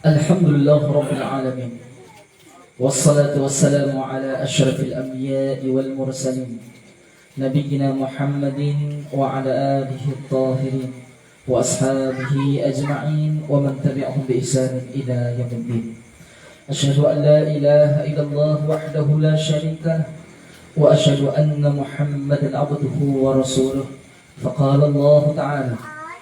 الحمد لله رب العالمين والصلاة والسلام على أشرف الأنبياء والمرسلين نبينا محمد وعلى آله الطاهرين وأصحابه أجمعين ومن تبعهم بإحسان إلى يوم الدين. أشهد أن لا إله إلا الله وحده لا شريك له وأشهد أن محمدا عبده ورسوله. فقال الله تعالى: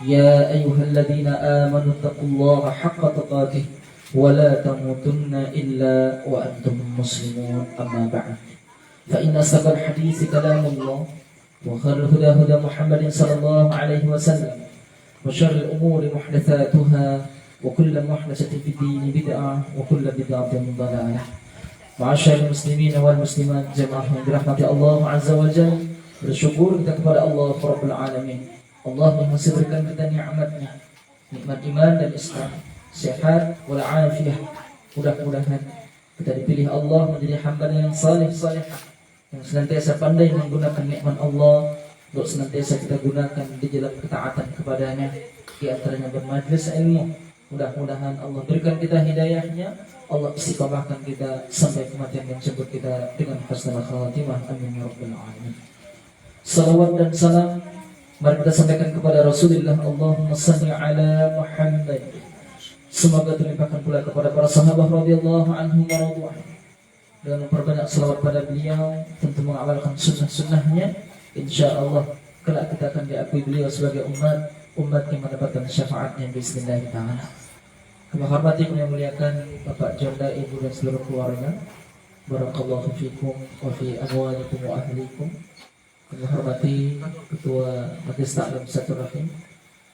يا أيها الذين آمنوا اتقوا الله حق تقاته ولا تموتن إلا وأنتم مسلمون. أما بعد، فإن أصدق الحديث كلام الله، وخير الهدى هدى محمد صلى الله عليه وسلم، وشر الأمور محدثاتها، وكل محدثة في الدين بدعة، وكل بدعة ضلالة. Ma'asyar muslimin wal muslimat jemaah yang dirahmati Allah Azza wa Jalla, bersyukur kita kepada Allah Rabbul Alamin, Allah yang masih berikan kita nikmatnya, nikmat iman dan Islam, sehat wal afiyah. Mudah-mudahan kita dipilih Allah menjadi hamba yang saleh-salehah, yang senantiasa pandai menggunakan nikmat Allah untuk senantiasa kita gunakan di jalan ketaatan kepadanya, di antaranya bermajlis ilmu. Mudah-mudahan Allah berikan kita hidayahnya, Allah istiqomahkan kita sampai kematian yang jemput kita dengan husnul khatimah. Amin ya rabbal alamin. Salawat dan salam mari kita sampaikan kepada Rasulullah. Allahumma salli ala Muhammad. Semoga terlimpahkan pula kepada para sahabat radhiyallahu anhum wa radhu anhum. Dengan memperbanyak salawat pada beliau, tentu mengamalkan sunnah-sunnahnya, insyaallah kelak kita akan diakui beliau sebagai umat yang mendapatkan syafaatnya bismillah ta'ala. Kami hormati yang muliakan Bapak Jonda, Ibu dan seluruh keluarga. Barakallahu fikum wa fi amwalikum wa ahlikum. Kami hormati Ketua Majelis Taklim Silaturahim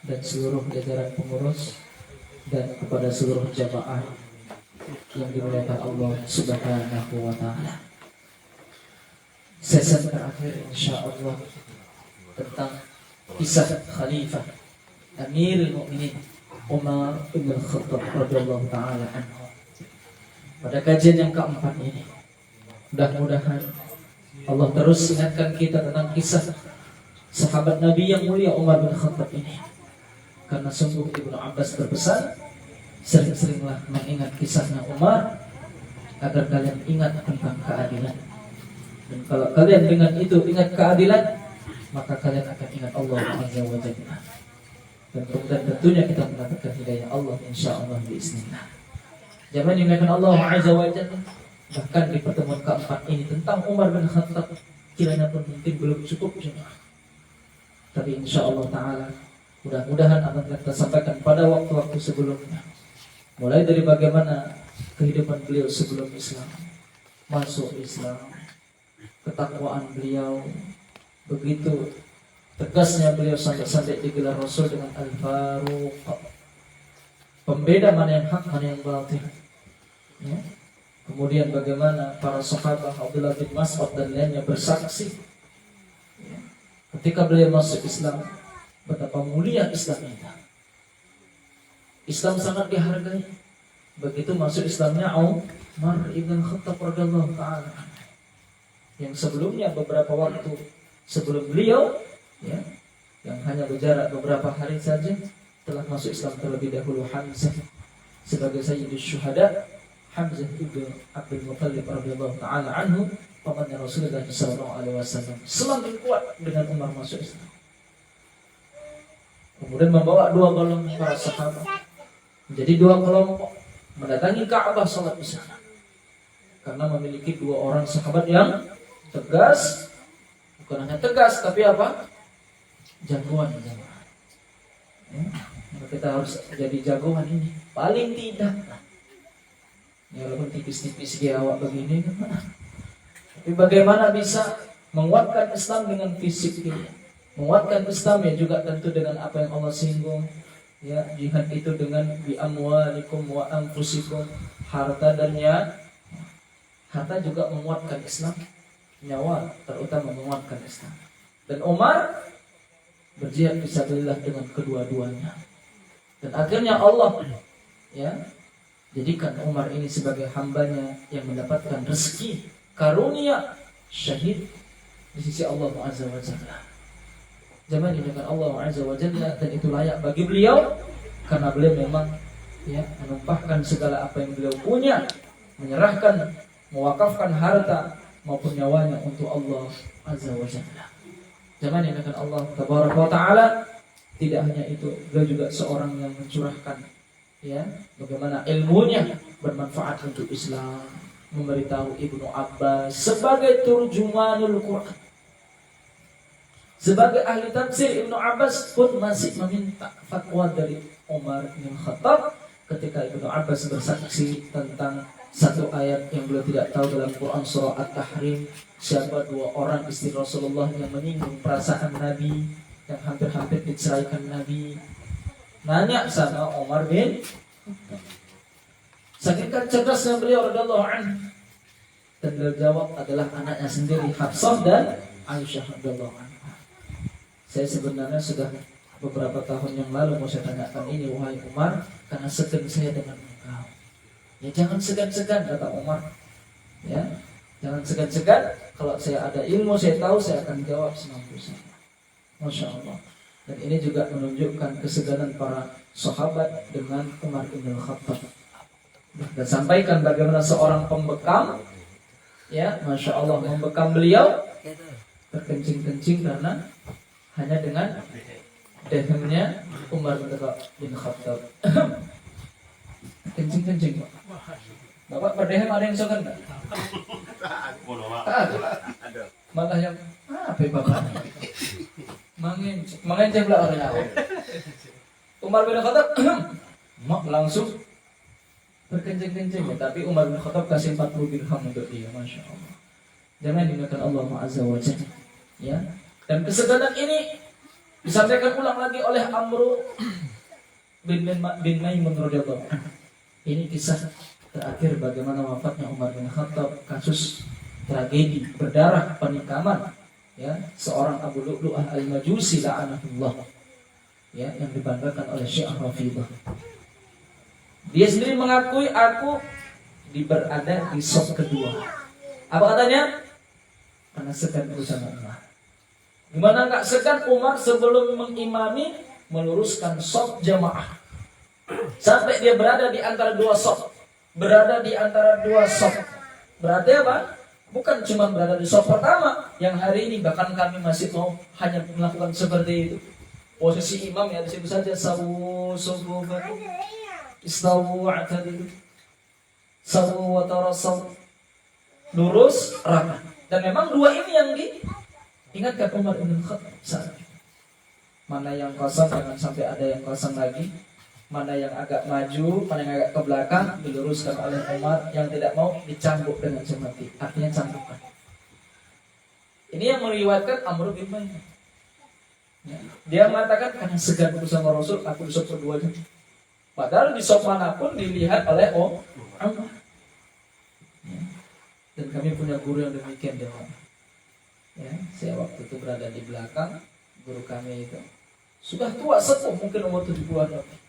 dan seluruh jajaran pengurus, dan kepada seluruh jamaah yang dimuliakan Allah Subhanahu wa taala. Sesi terakhir insyaallah tentang kisah Khalifah Amirul Mukminin Umar bin Khattab radhiyallahu taala anhu. Pada kajian yang keempat ini, mudah-mudahan Allah terus ingatkan kita tentang kisah sahabat Nabi yang mulia Umar bin Khattab ini. Karena sungguh Ibnu Abbas berpesan, sering-seringlah mengingat kisahnya Umar agar kalian ingat tentang keadilan. Dan kalau kalian dengan itu ingat keadilan, maka kalian akan ingat Allah Azza wa Jalla. Dan tentunya kita mendapatkan hidayah Allah insyaallah biiznillah. Zaman yang dimuliakan Allah Azza wa Jalla, bahkan di pertemuan keempat ini tentang Umar bin Khattab kiranya pun mungkin belum cukup jemaah. Tapi insyaallah taala mudah-mudahan akan kita sampaikan pada waktu-waktu sebelumnya. Mulai dari bagaimana kehidupan beliau sebelum Islam, masuk Islam, ketakwaan beliau, begitu tegasnya beliau sampai digelar Rasul dengan Al-Faruq, pembeda mana yang hak mana yang batil, ya. Kemudian bagaimana para sahabat Abdullah bin Mas'ud dan lainnya bersaksi, ya, ketika beliau masuk Islam, betapa mulia Islam itu. Islam sangat dihargai. Begitu masuk Islamnya Umar ibn Khattab radhiyallahu taala, yang sebelumnya beberapa waktu sebelum beliau, ya, yang hanya berjarak beberapa hari saja telah masuk Islam terlebih dahulu Hamzah sebagai sayyidus syuhada. Hamzah ibn Abdul Muttalib radhiyallahu taala anhu, pamannya Rasulullah sallallahu alaihi wasallam, semakin kuat dengan Umar masuk Islam. Kemudian membawa dua golongan para sahabat menjadi dua kelompok mendatangi Ka'bah salat di sana. Karena memiliki dua orang sahabat yang tegas, bukan hanya tegas tapi apa? Jagoan. Ya, kita harus jadi jagoan ini. Paling tidak, ya, walaupun tipis-tipis di awak begini, tapi bagaimana bisa menguatkan Islam dengan fisik ini? Menguatkan Islam ya juga tentu dengan apa yang Allah singgung, ya, jihad itu dengan bi amwalikum wa anfusikum, harta dan harta juga menguatkan Islam, nyawa terutama menguatkan Islam. Dan Umar berjihad fisabilillah dengan kedua-duanya. Dan akhirnya Allah, ya, jadikan Umar ini sebagai hambanya yang mendapatkan rezeki karunia syahid di sisi Allah Azza wa Jalla. Zaman dengan Allah Azza wa Jalla, dan itu layak bagi beliau karena beliau memang menumpahkan segala apa yang beliau punya, menyerahkan, mewakafkan harta maupun nyawanya untuk Allah Azza wa Jalla. Zaman dengan Allah Tabaraka wa Ta'ala. Tidak hanya itu, beliau juga seorang yang mencurahkan bagaimana ilmunya bermanfaat untuk Islam, memberitahu Ibnu Abbas sebagai turjumanul Quran. Sebagai ahli tafsir, Ibnu Abbas pun masih meminta fatwa dari Umar bin Khattab ketika Ibnu Abbas bersaksi tentang satu ayat yang beliau tidak tahu dalam Quran surah At-Tahrim. Siapa dua orang istri Rasulullah yang menyinggung perasaan Nabi, yang hampir-hampir diceraikan Nabi. Nanya sama Umar bin saking cerdasnya beliau radhiyallahu anhu, dan beliau jawab adalah anaknya sendiri, Hafsah dan Aisyah radhiyallahu anha. Saya sebenarnya sudah beberapa tahun yang lalu mau saya tanyakan ini, wahai Umar, karena segan saya dengan engkau. Ya jangan segan-segan, kata Umar. Ya, jangan segan-segan. Kalau saya ada ilmu, saya tahu, saya akan jawab semampu saya. Masya Allah. Dan ini juga menunjukkan kesegaran para sahabat dengan Umar bin Khattab. Dan sampaikan bagaimana seorang pembekam, Masya Allah, membekam beliau berkencing-kencing karena hanya dengan dehemnya Umar bin Khattab. Kencing-kencing, Pak. Bapak berdehem ada yang suka enggak? Ada. Malah yang apa Bapak? Mengencing pula orang awam. Umar bin Khattab langsung berkencing-kencing, tapi Umar bin Khattab kasih 40 dirham untuk dia, Masya Allah. Jangan dimakan Allah Azza wa Jalla. Ya. Dan kesegaran ini disampaikan ulang lagi oleh Amr bin Maimun radhiyallahu anhu. Ini kisah terakhir bagaimana wafatnya Umar bin Khattab, kasus tragedi berdarah penikaman seorang Abu Lu'lu'ah al-Majusi la'anatullah, yang dibanggakan oleh Syekh Rafidah. Dia sendiri mengakui, aku berada di saf kedua. Apa katanya? Karena segan bersama Umar. Gimana enggak segan Umar sebelum mengimami meluruskan saf jamaah sampai dia berada di antara dua saf. Berada di antara dua saf. Berarti apa? Bukan cuma berada di saf pertama yang hari ini, bahkan kami masih mau hanya melakukan seperti itu. Posisi imam di situ saja, sawu sufufakum istawu wa'tadilu sawu wa tarasaw, lurus rapat. Dan memang dua ini yang diingatkan Umar bin Khattab saat itu. Mana yang kosong jangan sampai ada yang kosong lagi. Mana yang agak maju, mana yang agak ke belakang diluruskan oleh Umar. Yang tidak mau dicambuk dengan cemeti, artinya cambukan. Ini yang meriwayatkan Amr bin Maimun. Dia mengatakan karena segan bersama Rasul, aku di saf kedua. Padahal di saf manapun dilihat oleh Umar. Dan kami punya guru yang demikian saya waktu itu berada di belakang. Guru kami itu sudah tua sepuh, mungkin umur 70-an lebih.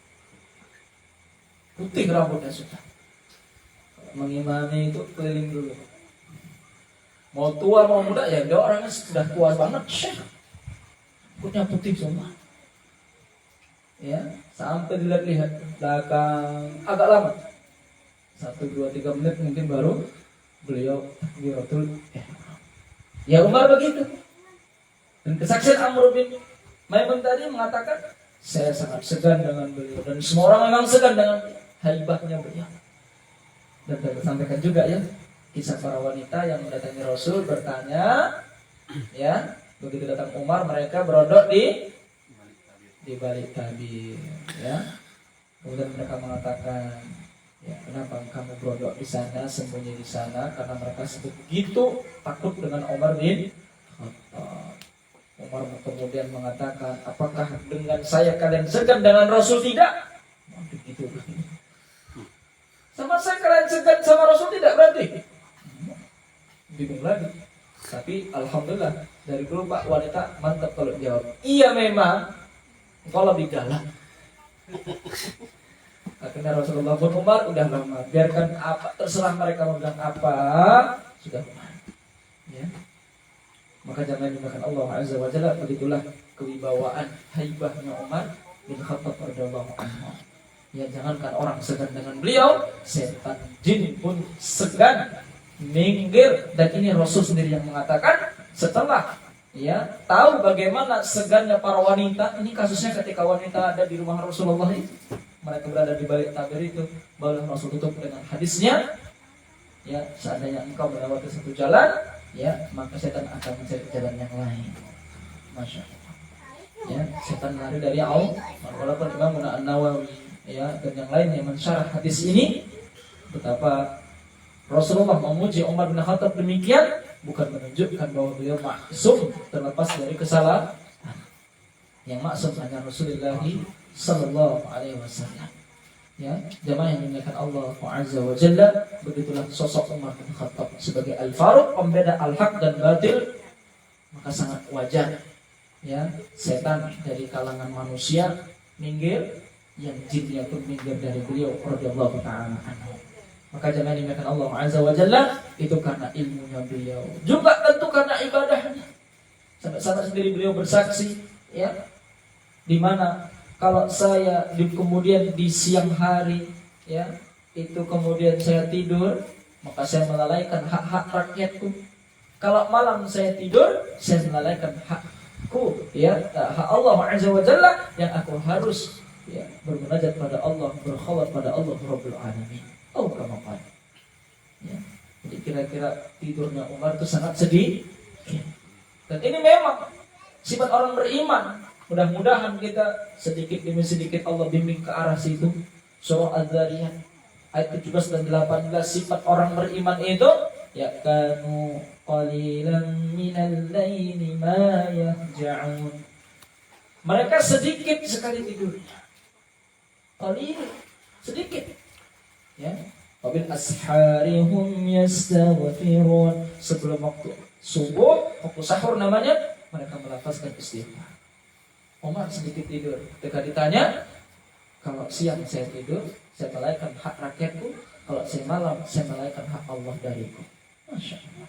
Putih rambutnya sudah. Mengimami itu keliling dulu. Mau tua mau muda dia orangnya sudah tua banget. Rambutnya putih semua. Sampai dilihat-lihat belakang agak lama. 1, 2, 3 menit mungkin baru beliau takbiratul ihram. Ya Umar begitu. Dan kesaksian Amr bin Maimun tadi mengatakan, saya sangat segan dengan beliau, dan semua orang memang segan dengan haibahnya beliau. Dan sampaikan juga kisah para wanita yang mendatangi Rasul bertanya, begitu datang Umar mereka berodok di balik tabir, Kemudian mereka mengatakan, kenapa kamu berodok di sana, sembunyi di sana? Karena mereka begitu takut dengan Umar bin Khattab. Umar kemudian mengatakan, apakah dengan saya kalian segan, dengan Rasul tidak? Begitu. Sama saya kalian segan, sama Rasul tidak berarti? Bingung lagi. Tapi alhamdulillah dari dulu Pak wanita mantap kalau jawab. Iya memang engkau lebih galak. Akhirnya Rasulullah pun Umar udah lama, biarkan apa terserah mereka mau bilang apa, sudah Umar. Maka jangan dimakan Allah Azza wa Jalla, begitulah kewibawaan haibahnya Umar bin Khattab radhiyallahu anhu. Ya, jangankan orang segan dengan beliau, setan jin pun segan minggir. Dan ini Rasul sendiri yang mengatakan setelah tahu bagaimana segannya para wanita. Ini kasusnya ketika wanita ada di rumah Rasulullah itu, mereka berada di balik tabir itu, baru Rasul tutup dengan hadisnya, seandainya engkau melewati satu jalan, maka setan akan mencari jalan yang lain. Masya Allah. Setan lari dari Allah. Walaupun Imam An-Nawawi dan yang lain yang mensyarah hadis ini, betapa Rasulullah memuji Umar bin Khattab demikian bukan menunjukkan bahwa beliau maksum terlepas dari kesalahan. Yang maksum hanya Rasulullah sallallahu alaihi wasallam. Jamaah yang dimuliakan Allah Azza wa Jalla, begitulah sosok Umar bin Khattab sebagai Al-Faruq, pembeda al-haq dan batil. Maka sangat wajar setan dari kalangan manusia minggir, yang jinnya pun minggir dari beliau radhiyallahu ta'ala anhu. Maka jangan dimakan Allah Azza wa Jalla, itu karena ilmunya beliau, juga tentu karena ibadahnya. Sampai sendiri beliau bersaksi, di mana kalau saya kemudian di siang hari, itu kemudian saya tidur, maka saya melalaikan hak-hak rakyatku. Kalau malam saya tidur, saya melalaikan hakku, hak Allah Azza wa Jalla yang aku harus bermunajat pada Allah, berkhawat pada Allah Rabbul Alamin. Kama. Jadi kira-kira tidurnya Umar itu sangat sedih. Dan ini memang sifat orang beriman. Mudah-mudahan kita sedikit demi sedikit Allah bimbing ke arah situ. Surah Az-Zariyat ayat 17 dan 18, sifat orang beriman itu kanu qalilan minal laili ma yahja'un. Mereka sedikit sekali tidurnya. Qalil, sedikit. Wabil asharihum yastaghfirun. Sebelum waktu subuh, waktu sahur namanya, mereka melafazkan istighfar. Umar sedikit tidur. Ketika ditanya, kalau siang saya tidur, saya melalaikan hak rakyatku. Kalau saya malam, saya melalaikan hak Allah dariku. Masya Allah.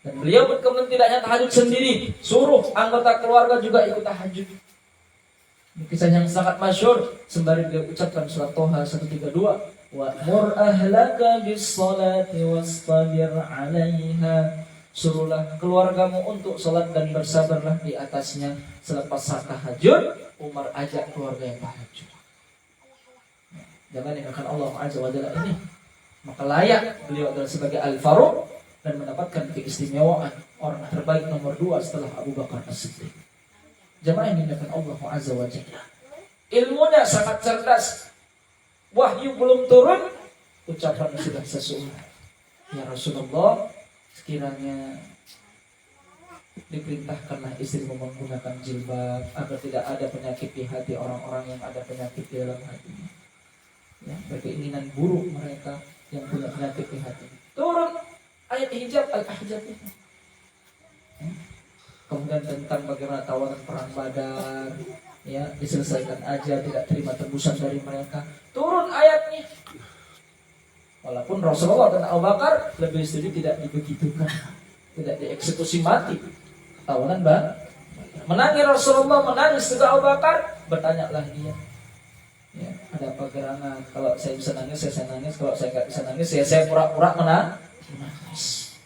Dan beliau kemudian tidak hanya tahajud sendiri, suruh anggota keluarga juga ikut tahajud. Kisah yang sangat masyhur, sembari beliau ucapkan surat Toha 132, wa'mur ahlaka bis-sholati wastabir 'alaiha. Suruhlah keluargamu untuk salat dan bersabarlah di atasnya. Selepas saat tahajud, Umar ajak keluarga yang tahajud. Jangan ingatkan Allah Azza wa Jalla ini, maka layak beliau adalah sebagai Al-Faruq dan mendapatkan keistimewaan orang terbaik nomor 2 setelah Abu Bakar As-Siddiq. Jamaah yang dimuliakan Allah Azza wa Jalla, ilmunya sangat cerdas. Wahyu belum turun, ucapan sudah sesuai. Ya Rasulullah, sekiranya diperintahkanlah istrimu menggunakan jilbab agar tidak ada penyakit di hati orang-orang yang ada penyakit di dalam hatinya. Berkeinginan buruk mereka yang punya penyakit di hati. Turun ayat hijab Al-Ahzab itu. Kemudian tentang bagaimana tawanan perang Badar, diselesaikan aja, tidak terima tebusan dari mereka. Turun ayatnya. Walaupun Rasulullah dan Abu Bakar lebih setuju tidak dibegitukan, tidak dieksekusi mati. Tawanan menangis Rasulullah, menangis juga Abu Bakar. Bertanyalah dia, ada apa gerangan? Kalau saya bisa nangis, saya nangis. Kalau saya nggak bisa nangis, saya pura-pura menangis.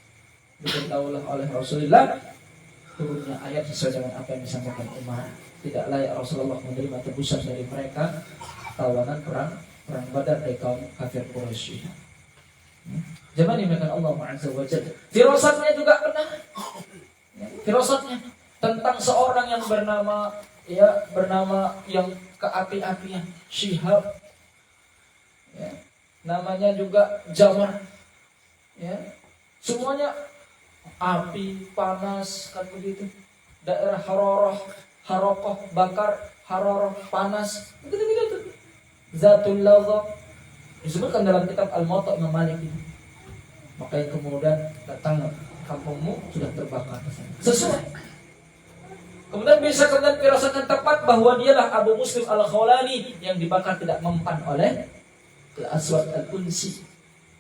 Diberitahulah oleh Rasulullah turunnya ayat sesuai dengan apa yang disampaikan Umar. Tidak layak Rasulullah menerima tebusan dari mereka, tawanan perang Badar dari kaum kafir Quraisy. Jangan dimakan Allah Azza wa Jalla. Firasatnya juga benar. Firasatnya tentang seorang yang bernama yang keapi-apian, Syihab. Namanya juga Jamar. Semuanya api, panas, kan begitu. Daerah harokoh, bakar, haroroh, panas. Begitu. Zatul Lazab disebutkan dalam kitab Al-Muwatta Imam Malik ini. Maka yang kemudian datang kampungmu sudah terbakar. Sesuai. Kemudian bisa firasatkan tepat bahwa dialah Abu Muslim Al-Khawlani yang dibakar tidak mempan oleh Al-Aswad Al-Unsi,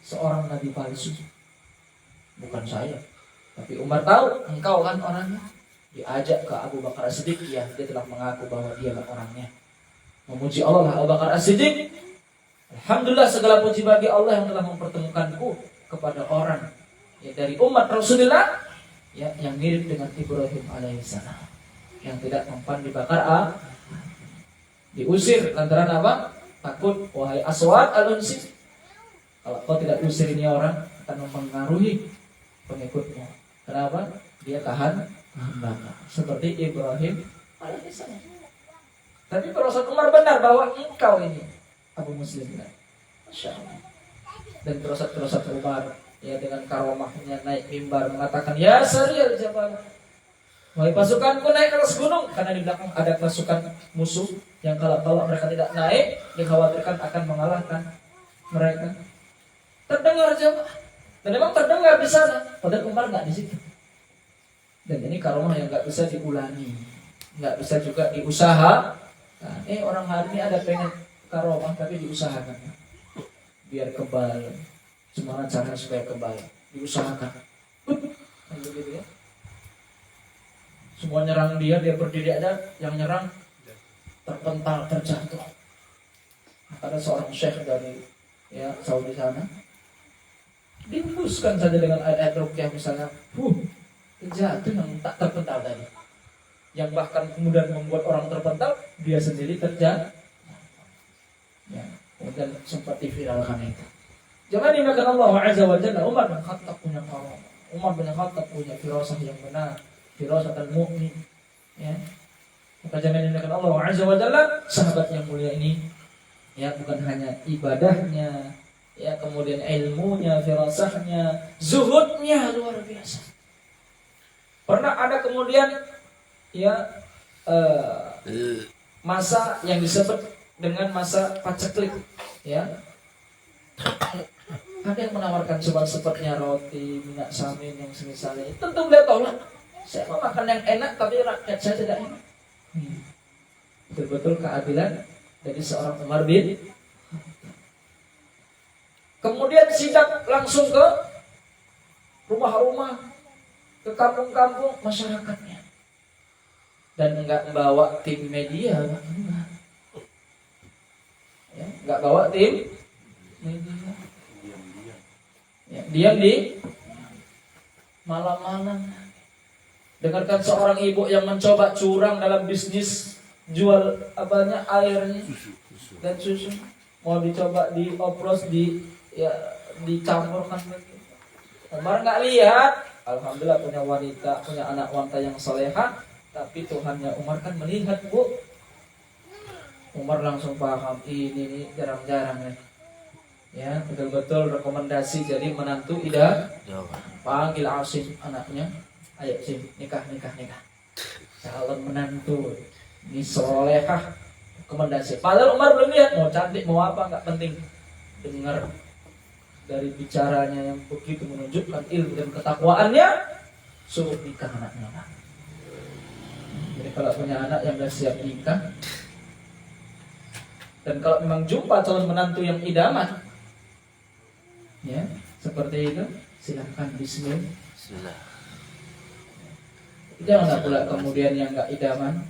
seorang nabi palsu. Bukan saya. Tapi Umar tahu, engkau kan orangnya. diajak ke Abu Bakar As-Siddiq, ya dia telah mengaku bahwa dialah orangnya. Memuji Allah lah Abu Bakar As-Siddiq. Alhamdulillah, segala puji bagi Allah yang telah mempertemukanku kepada orang ya dari umat Rasulullah ya yang mirip dengan Ibrahim alaihissalam, yang tidak mempan dibakar diusir lantaran apa? Takut, wahai Aswad al-Unsi, kalau kau tidak usir ini orang akan mempengaruhi pengikutmu. Kenapa? Dia tahan bakar seperti Ibrahim alaihissalam. Tapi Rasul Umar benar bahwa engkau ini Abu Muslim, Masya Allah. Dan terus Umar ya dengan karomahnya naik mimbar mengatakan, ya Sariyal Jabal, wahai pasukanku naik ke atas gunung, karena di belakang ada pasukan musuh yang kalau mereka tidak naik dikhawatirkan akan mengalahkan mereka. Terdengar jamaah, dan memang terdengar di sana, padahal Umar nggak di situ. Dan ini karomah yang nggak bisa diulangi, nggak bisa juga diusaha. Nah, orang hari ini ada pengen karomah tapi diusahakan biar kebal. Gimana caranya supaya kebal? Diusahakan. Gitu ya. Semua nyerang dia berdiri aja, yang nyerang terpental, terjatuh. Ada seorang syekh dari ya Saudi sana, dihembuskan saja dengan ayat ruqyah misalnya, terjatuh yang tak terpental tadi. Yang bahkan kemudian membuat orang terpental, dia sendiri terjatuh. Ya, kemudian sempat diviralkan itu. Jangan dimakan Allah Azza wa Jalla. Umar bin Khattab punya kawan. Umar bin Khattab punya firasah yang benar, firasah al-mu'min. Ya. Maka jangan dimakan Allah Azza wa Jalla. Sahabat yang mulia ini, ya bukan hanya ibadahnya, ya kemudian ilmunya, firasahnya, zuhudnya luar biasa. Pernah ada kemudian, ya masa yang disebut dengan masa paceklik, ya. Ada yang menawarkan sepertinya roti, minyak samin yang semisalnya. Tentu beliau tolak. Saya mau makan yang enak, tapi rakyat saya tidak enak. Betul-betul keadilan dari seorang Umar bin. Kemudian sidak langsung ke rumah-rumah, ke kampung-kampung masyarakatnya. Dan enggak membawa tim media, ya, enggak bawa tim media. Ya, diam di malam-malam. Dengarkan seorang ibu yang mencoba curang dalam bisnis jual apanya, airnya dan susu. Mau dicoba dioplos, dicampurkan lagi. Umar nggak lihat. Alhamdulillah punya wanita, punya anak wanita yang solehah. Tapi Tuhannya Umar kan melihat, Bu. Umar langsung paham, ini jarang-jarang nih. Ya, betul-betul rekomendasi jadi menantu idah. Panggil Asim anaknya, ayo Sim, nikah. Calon menantu, ini solehah, rekomendasi. Padahal Umar belum lihat, mau cantik mau apa nggak penting. Dengar dari bicaranya yang begitu menunjukkan ilmu dan ketakwaannya, suruh nikah anaknya. Jadi kalau punya anak yang sudah siap nikah, dan kalau memang jumpa calon menantu yang idaman, ya seperti itu, silahkan Bismillah. Janganlah pula kemudian yang nggak idaman,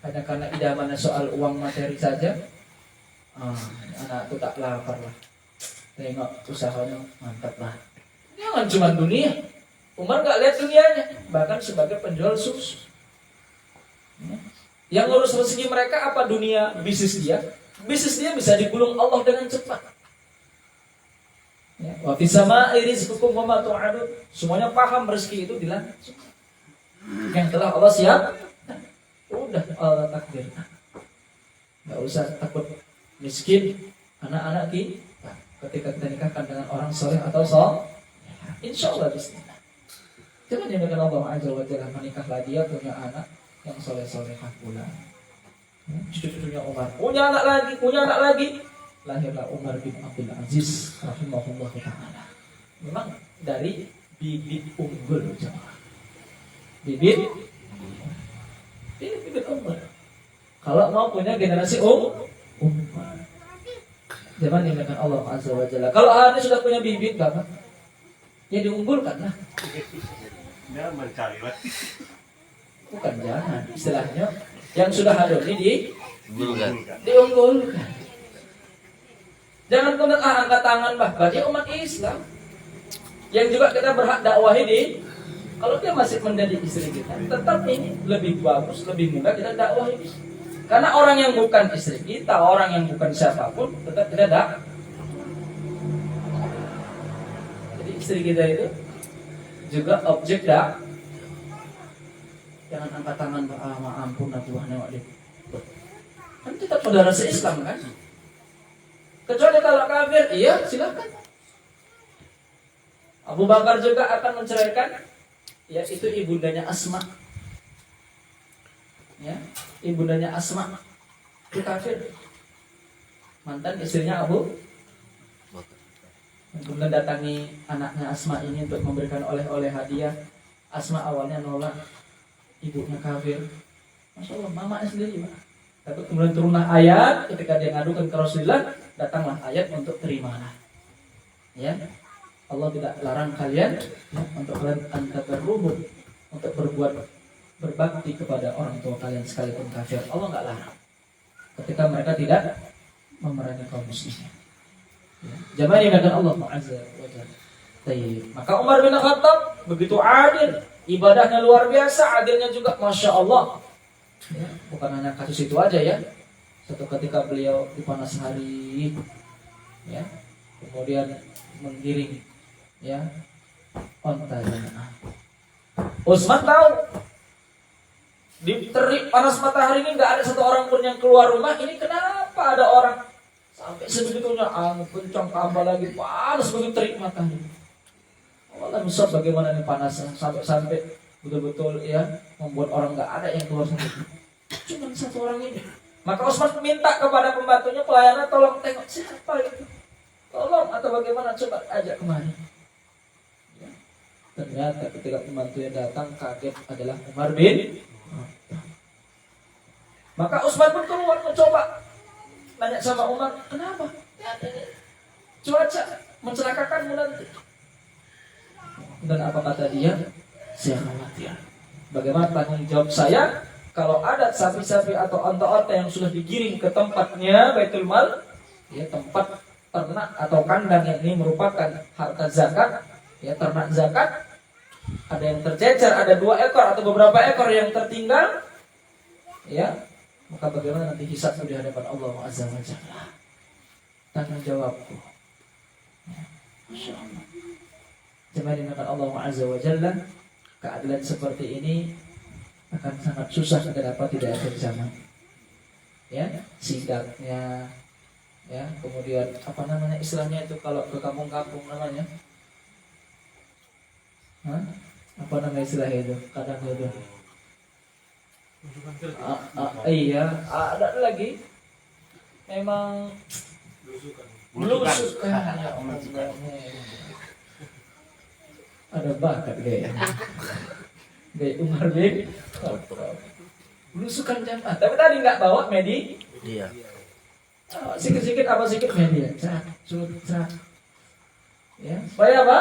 hanya karena idamannya soal uang materi saja. Anakku tak lapar lah, tengok usahanya mantap lah. Jangan cuma dunia. Umar nggak lihat dunianya, bahkan sebagai penjual susu. Yang ngurus rezeki mereka apa? Dunia, bisnis dia. Bisnis dia bisa digulung Allah dengan cepat. Wa fis samaa'i rizqukum wa ma tu'adun. Semuanya paham rezeki itu di langit. Yang telah Allah siap. Udah Allah takdirkan. Enggak usah takut miskin anak-anak kita ketika kita nikahkan dengan orang soleh atau insyaallah bismillah. Jangan dimakan Allah Azza wa Jalla, menikahlah dia punya anak yang soleh-solehah pula. Cucu-cucunya Umar punya anak lagi. Lahirlah Umar bin Abdul Aziz rahimahullah ta'ala. Memang dari bibit unggul jemaah. Bibit unggul. Kalau mau punya generasi unggul, jangan dimakan Allah Azza wa Jalla. Kalau hari ini sudah punya bibit Bapak, ya diunggulkan lah. Bukan jangan, istilahnya yang sudah hadir ini diunggulkan. Jangan kemudian angkat tangan berarti umat Islam yang juga kita berhak dakwahi di, kalau dia masih menjadi istri kita, tetap ini lebih bagus, lebih mudah kita dakwahi. Karena orang yang bukan istri kita, orang yang bukan siapapun, tetap tidak ada. Jadi istri kita itu juga objek dak. Jangan angkat tangan, ampun Tuhan ya. Kan tetap saudara se-Islam kan? Kecuali kalau kafir, iya silakan. Abu Bakar juga akan menceraikan, ya itu ibundanya Asma. Ya, ibundanya Asma itu kafir. Mantan istrinya Abu. Kemudian datangi anaknya Asma ini untuk memberikan oleh-oleh hadiah. Asma awalnya nolak, ibunya kafir. Masya Allah, mamanya sendiri, Pak. Tapi kemudian turunlah ayat ketika dia ngadukan ke Rasulullah, datanglah ayat untuk terimalah. Ya, Allah tidak larang kalian ya, untuk kalian antabarruhum, untuk berbuat berbakti kepada orang tua kalian sekalipun kafir. Allah nggak larang ketika mereka tidak memerangi kaum muslimin. Ya. Jamaah yang akan Allah Azza wa Jalla. Maka Umar bin Khattab begitu adil, ibadahnya luar biasa, adilnya juga masya Allah. Ya, bukan hanya kasus itu aja ya. Suatu ketika beliau di panas hari, ya, kemudian menggiring ya onta jamaah. Utsman tahu di terik panas matahari ini nggak ada satu orang pun yang keluar rumah. Ini kenapa ada orang sampai sebegitunya kencang tambah lagi panas begitu terik matahari. Allah misal bagaimana ini panasnya sampai betul-betul ya membuat orang nggak ada yang keluar sampai cuma satu orang ini. Maka Utsman minta kepada pembantunya pelayannya tolong tengok siapa itu, tolong atau bagaimana coba ajak kemari. Ya. Ternyata ketika pembantunya datang kaget adalah Umar bin. Maka Utsman pun keluar mencoba nanya sama Umar, kenapa? Ya, cuaca mencelakakanmu nanti. Dan apa kata dia? Saya khawatir. Bagaimana tanggung jawab saya kalau ada sapi-sapi atau onta-onta yang sudah digiring ke tempatnya Baitul Mal, ya tempat ternak atau kandang yang ini merupakan harta zakat, ya ternak zakat, ada yang tercecer, ada 2 ekor atau beberapa ekor yang tertinggal, ya maka bagaimana nanti hisab di hadapan Allah Azza wa Jalla? Tanggung jawabku. Ya, Masya Allah. Jemaah dimakan Allah Azza wa Jalla, keadilan seperti ini akan sangat susah kita dapat di akhir zaman. Ya, sidaknya, ya kemudian apa namanya istilahnya itu kalau ke kampung-kampung namanya, apa namanya istilahnya itu? Kadang itu. Iya, ada lagi. Memang belusukan ya Allah. Ada bakat gaya. Gaya Umar bin Khattab. Belusukan jamaah. Tapi tadi nggak bawa medi. Iya. Sikit-sikit apa sikit media. Cat. Ya, supaya apa?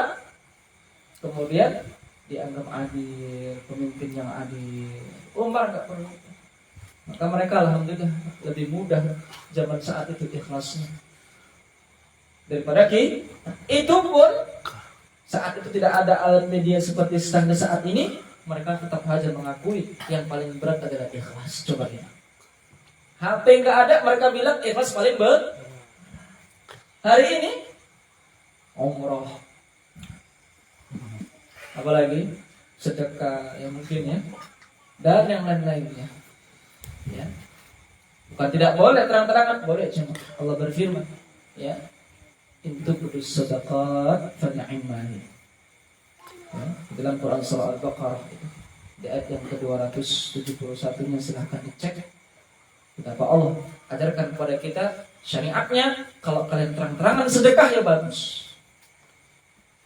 Kemudian dianggap adil, pemimpin yang adil. Umar nggak perlu. Maka mereka alhamdulillah lebih mudah zaman saat itu ikhlasnya daripada itu pun saat itu tidak ada alat media seperti standar saat ini, mereka tetap saja mengakui yang paling berat adalah ikhlas. Coba lihat. HP nggak ada, mereka bilang ikhlas paling berat. Hari ini umroh, apalagi sedekah yang mungkin ya, dan yang lain-lainnya. Ya, bukan tidak boleh terang-terangan, boleh cuma Allah berfirman, ya, intu kudus sedekah fani'imani. Ya, dalam Quran surah Al-Baqarah di ayat yang ke-271 silahkan dicek betapa Allah ajarkan kepada kita syariatnya. Kalau kalian terang-terangan sedekah ya bagus,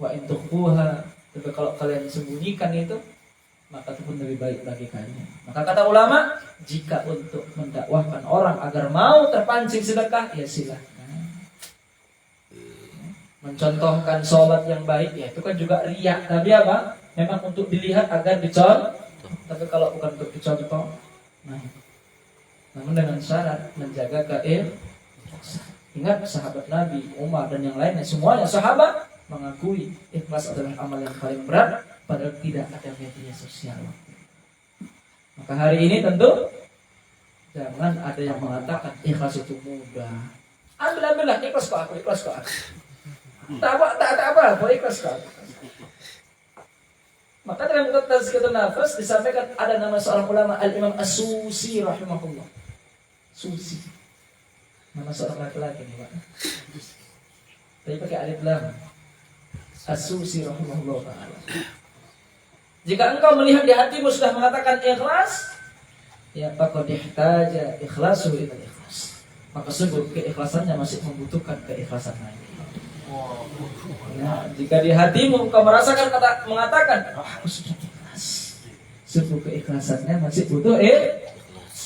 wa intukhfuha, tapi kalau kalian sembunyikan itu maka itu pun lebih baik bagi kalian. Maka kata ulama, jika untuk mendakwahkan orang agar mau terpancing sedekah, ya silahkan. Mencontohkan sholat yang baik, ya itu kan juga riya. Tapi apa? Memang untuk dilihat agar dicontoh. Tapi kalau bukan untuk dicontoh, nah, namun dengan syarat menjaga keikhlasan. Ingat sahabat Nabi, Umar dan yang lainnya, semuanya sahabat mengakui ikhlas adalah amal yang paling berat, padahal tidak ada media sosial. Maka hari ini tentu jangan ada yang mengatakan ikhlas itu mudah. Ambil ikhlas kok aku. Tak apa, ikhlas kok aku. Maka dalam kitab Tazkiyatun Nafas disampaikan ada nama seorang ulama Al-Imam As-Susi rahimahullah. Susi. Nama seorang laki-laki nih, Pak. Tapi pakai alif lam. As-Susi rahimahullah ta'ala. Jika engkau melihat di hatimu sudah mengatakan ikhlas, ya faqad ihtaja ikhlasu ila ikhlas. Maka sungguh keikhlasannya masih membutuhkan keikhlasan lagi. Nah, jika di hatimu engkau merasakan mengatakan, aku sudah ikhlas, sungguh keikhlasannya masih butuh ikhlas.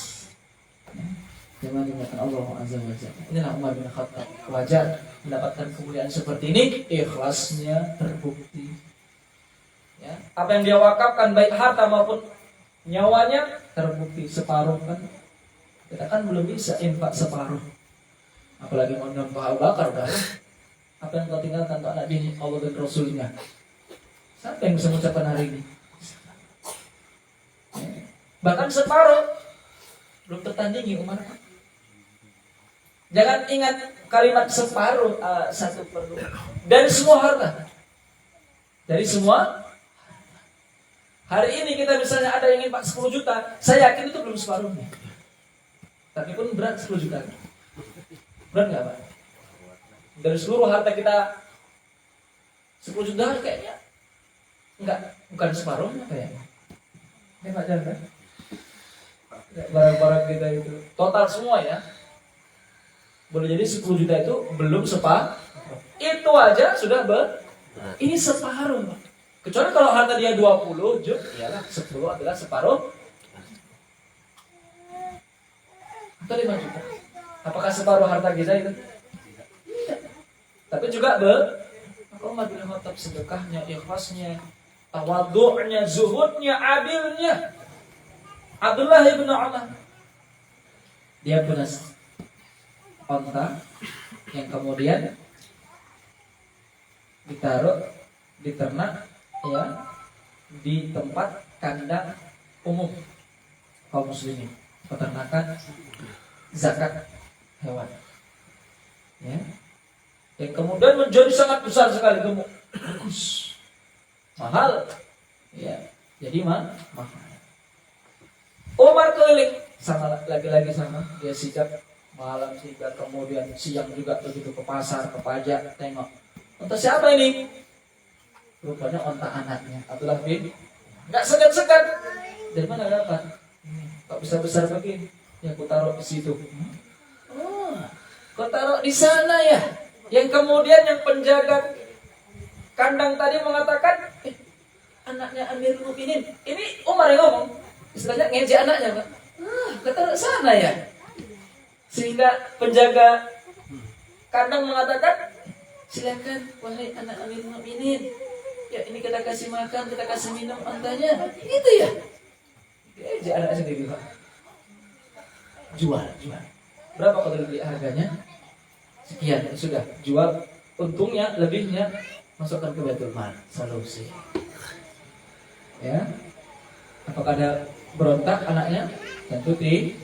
Jangan dimakan Allah Azza wa Jalla. Inilah Umar bin Khattab. Wajar mendapatkan kemuliaan seperti ini, ikhlasnya terbukti. Ya, apa yang dia wakafkan baik harta maupun nyawanya terbukti separuh kan. Kita kan belum bisa infak separuh. Apalagi ngundang Pak Abu Bakar udah. Apa yang kau tinggalkan untuk anak bini Allah dan Rasulnya? Siapa yang bisa mengucapkan hari ini? Bahkan separuh belum tertandingi Umar. Jangan ingat kalimat separuh, 1/2 dari semua harta. Dari semua. Hari ini kita misalnya ada yang ingin Pak 10 juta, saya yakin itu belum separuhnya. Tapi pun berat 10 juta. Berat nggak Pak? Dari seluruh harta kita 10 juta kayaknya bukan separuhnya kayaknya. Pak Chandra. Barang-barang kita itu total semua ya. Boleh jadi 10 juta itu belum separuh. Itu aja sudah ini separuh Pak. Kecuali kalau harta dia 20 juta, iyalah 10 adalah separuh. Atau 5 juta. Apakah separuh harta kita itu? Tidak. Tapi juga maka Umar bin Khattab sedekahnya, ikhlasnya, tawadhu'nya, zuhudnya, adilnya. Abdullah bin Umar. Dia punya onta yang kemudian ditaruh di ternak ya di tempat kandang umum kaum muslimin, peternakan zakat hewan ya, yang kemudian menjadi sangat besar sekali, gemuk, bagus, mahal ya, jadi mahal. Umar keliling sama lagi-lagi sama dia sidak malam, sidak kemudian siang juga begitu ke pasar, ke pajak, tengok onta siapa ini? Rupanya onta anaknya Abdullah bin. Nggak segan-segan. Dari mana dapat? Kok bisa besar begini? Ya aku taruh di situ. Oh, kau taruh di sana ya. Yang kemudian yang penjaga kandang tadi mengatakan, anaknya Amirul Mukminin. Ini Umar yang ngomong. Istilahnya ngejek anaknya, Pak. Kau taruh sana ya. Sehingga penjaga kandang mengatakan, silakan wahai anak Amirul Mukminin. Ya ini kita kasih makan, kita kasih minum ontanya. Itu ya. Dia anak sendiri Pak. Jual. Berapa kalau beli harganya? Sekian, sudah jual. Untungnya, lebihnya masukkan ke Baitul Mal. Solusi. Ya. Apakah ada berontak anaknya? Tentu tidak.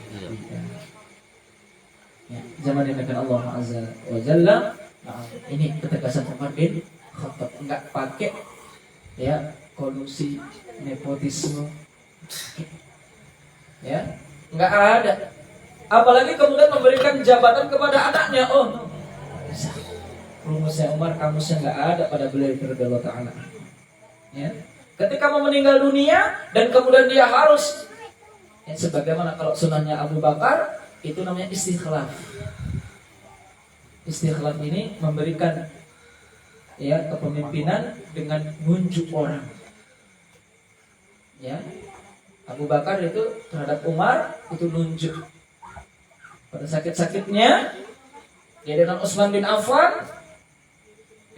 Ya, zaman dimakan Allah Azza wa Jalla. Nah, ini ketegasan Umar bin Khattab, enggak pakai ya kolusi nepotisme ya, enggak ada. Apalagi kemudian memberikan jabatan kepada anaknya. Oh, rumusnya Umar, kamusnya enggak ada pada beliau radhiyallahu ta'ala ya. Ketika mau meninggal dunia dan kemudian dia harus ya, sebagaimana kalau sunahnya Abu Bakar itu namanya istikhlaf. Istikhlaf ini memberikan ya kepemimpinan dengan nunjuk orang. Ya. Abu Bakar itu terhadap Umar itu nunjuk. Pada sakit-sakitnya dia dengan Utsman bin Affan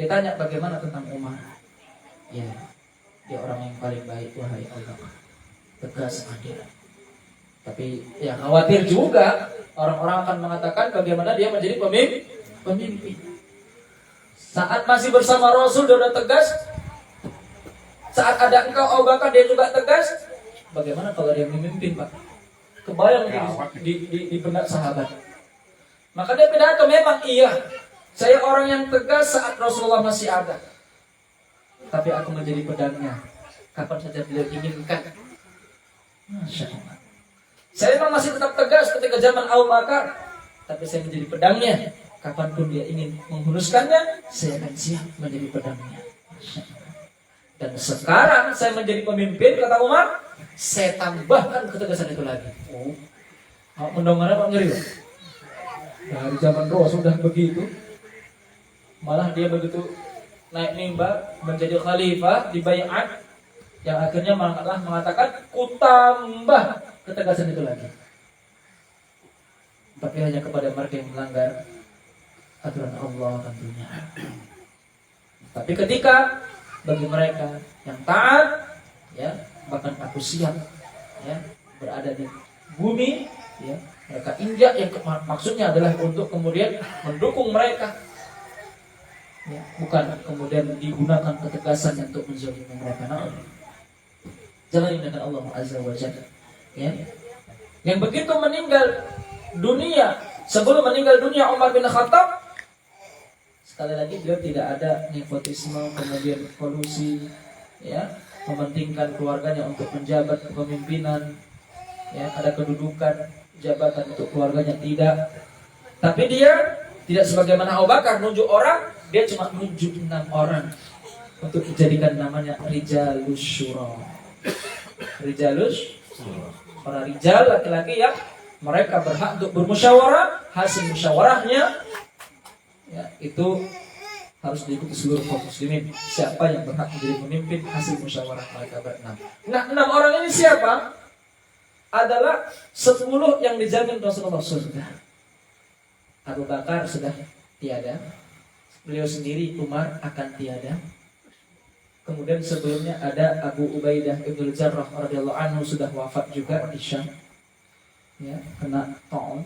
ditanya bagaimana tentang Umar. Ya, dia orang yang paling baik wahai Allah. tegas adil. Tapi ya khawatir juga orang-orang akan mengatakan bagaimana dia menjadi pemimpin. Saat masih bersama Rasul dia sudah tegas. Saat ada engkau Abu Bakar dia juga tegas. Bagaimana kalau dia memimpin, Pak? Kebayang di benak sahabat. Maka dia pidato, memang iya, saya orang yang tegas saat Rasulullah masih ada. Tapi aku menjadi pedangnya kapan saja beliau inginkan. Masya Allah. Saya memang masih tetap tegas ketika zaman Abu Bakar, tapi saya menjadi pedangnya. Kapanpun dia ingin menghunuskannya, saya akan siap menjadi pedangnya. Dan sekarang saya menjadi pemimpin, kata Umar, saya tambahkan ketegasan itu lagi. Oh, mendengar apa ngeri? Dari zaman Rasul sudah begitu, malah dia begitu naik mimbar menjadi khalifah di baiat, yang akhirnya malah mengatakan, ku tambah ketegasan itu lagi. Tapi hanya kepada mereka yang melanggar aturan Allah tentunya. Tapi ketika bagi mereka yang taat, ya, bahkan aku siap, ya, berada di bumi, ya, mereka injak yang maksudnya adalah untuk kemudian mendukung mereka, ya, bukan kemudian digunakan ketegasan untuk menzalimi mereka. Jangan ingatkan Allah Azza wa Jalla. Ya. Yang begitu meninggal dunia, sebelum meninggal dunia Umar bin Khattab, sekali lagi beliau tidak ada nepotisme, kemudian kolusi, ya, mementingkan keluarganya untuk menjabat kepemimpinan, ya, ada kedudukan jabatan untuk keluarganya, tidak. Tapi dia tidak sebagaimana Abu Bakar nunjuk orang, dia cuma nunjuk 6 orang untuk dijadikan namanya Rijalus Syura. Rijalus para rijal laki-laki yang mereka berhak untuk bermusyawarah, hasil musyawarahnya, ya, itu harus diikuti seluruh kaum muslimin. Siapa yang berhak menjadi pemimpin, hasil musyawarah mereka berenam. Nah, 6 orang ini siapa? Adalah 10 yang dijamin Rasulullah surga. Abu Bakar sudah tiada, beliau sendiri Umar akan tiada. Kemudian sebelumnya ada Abu Ubaidah Ibnu Jarrah radhiyallahu anhu sudah wafat juga di Syam, ya, kena taun.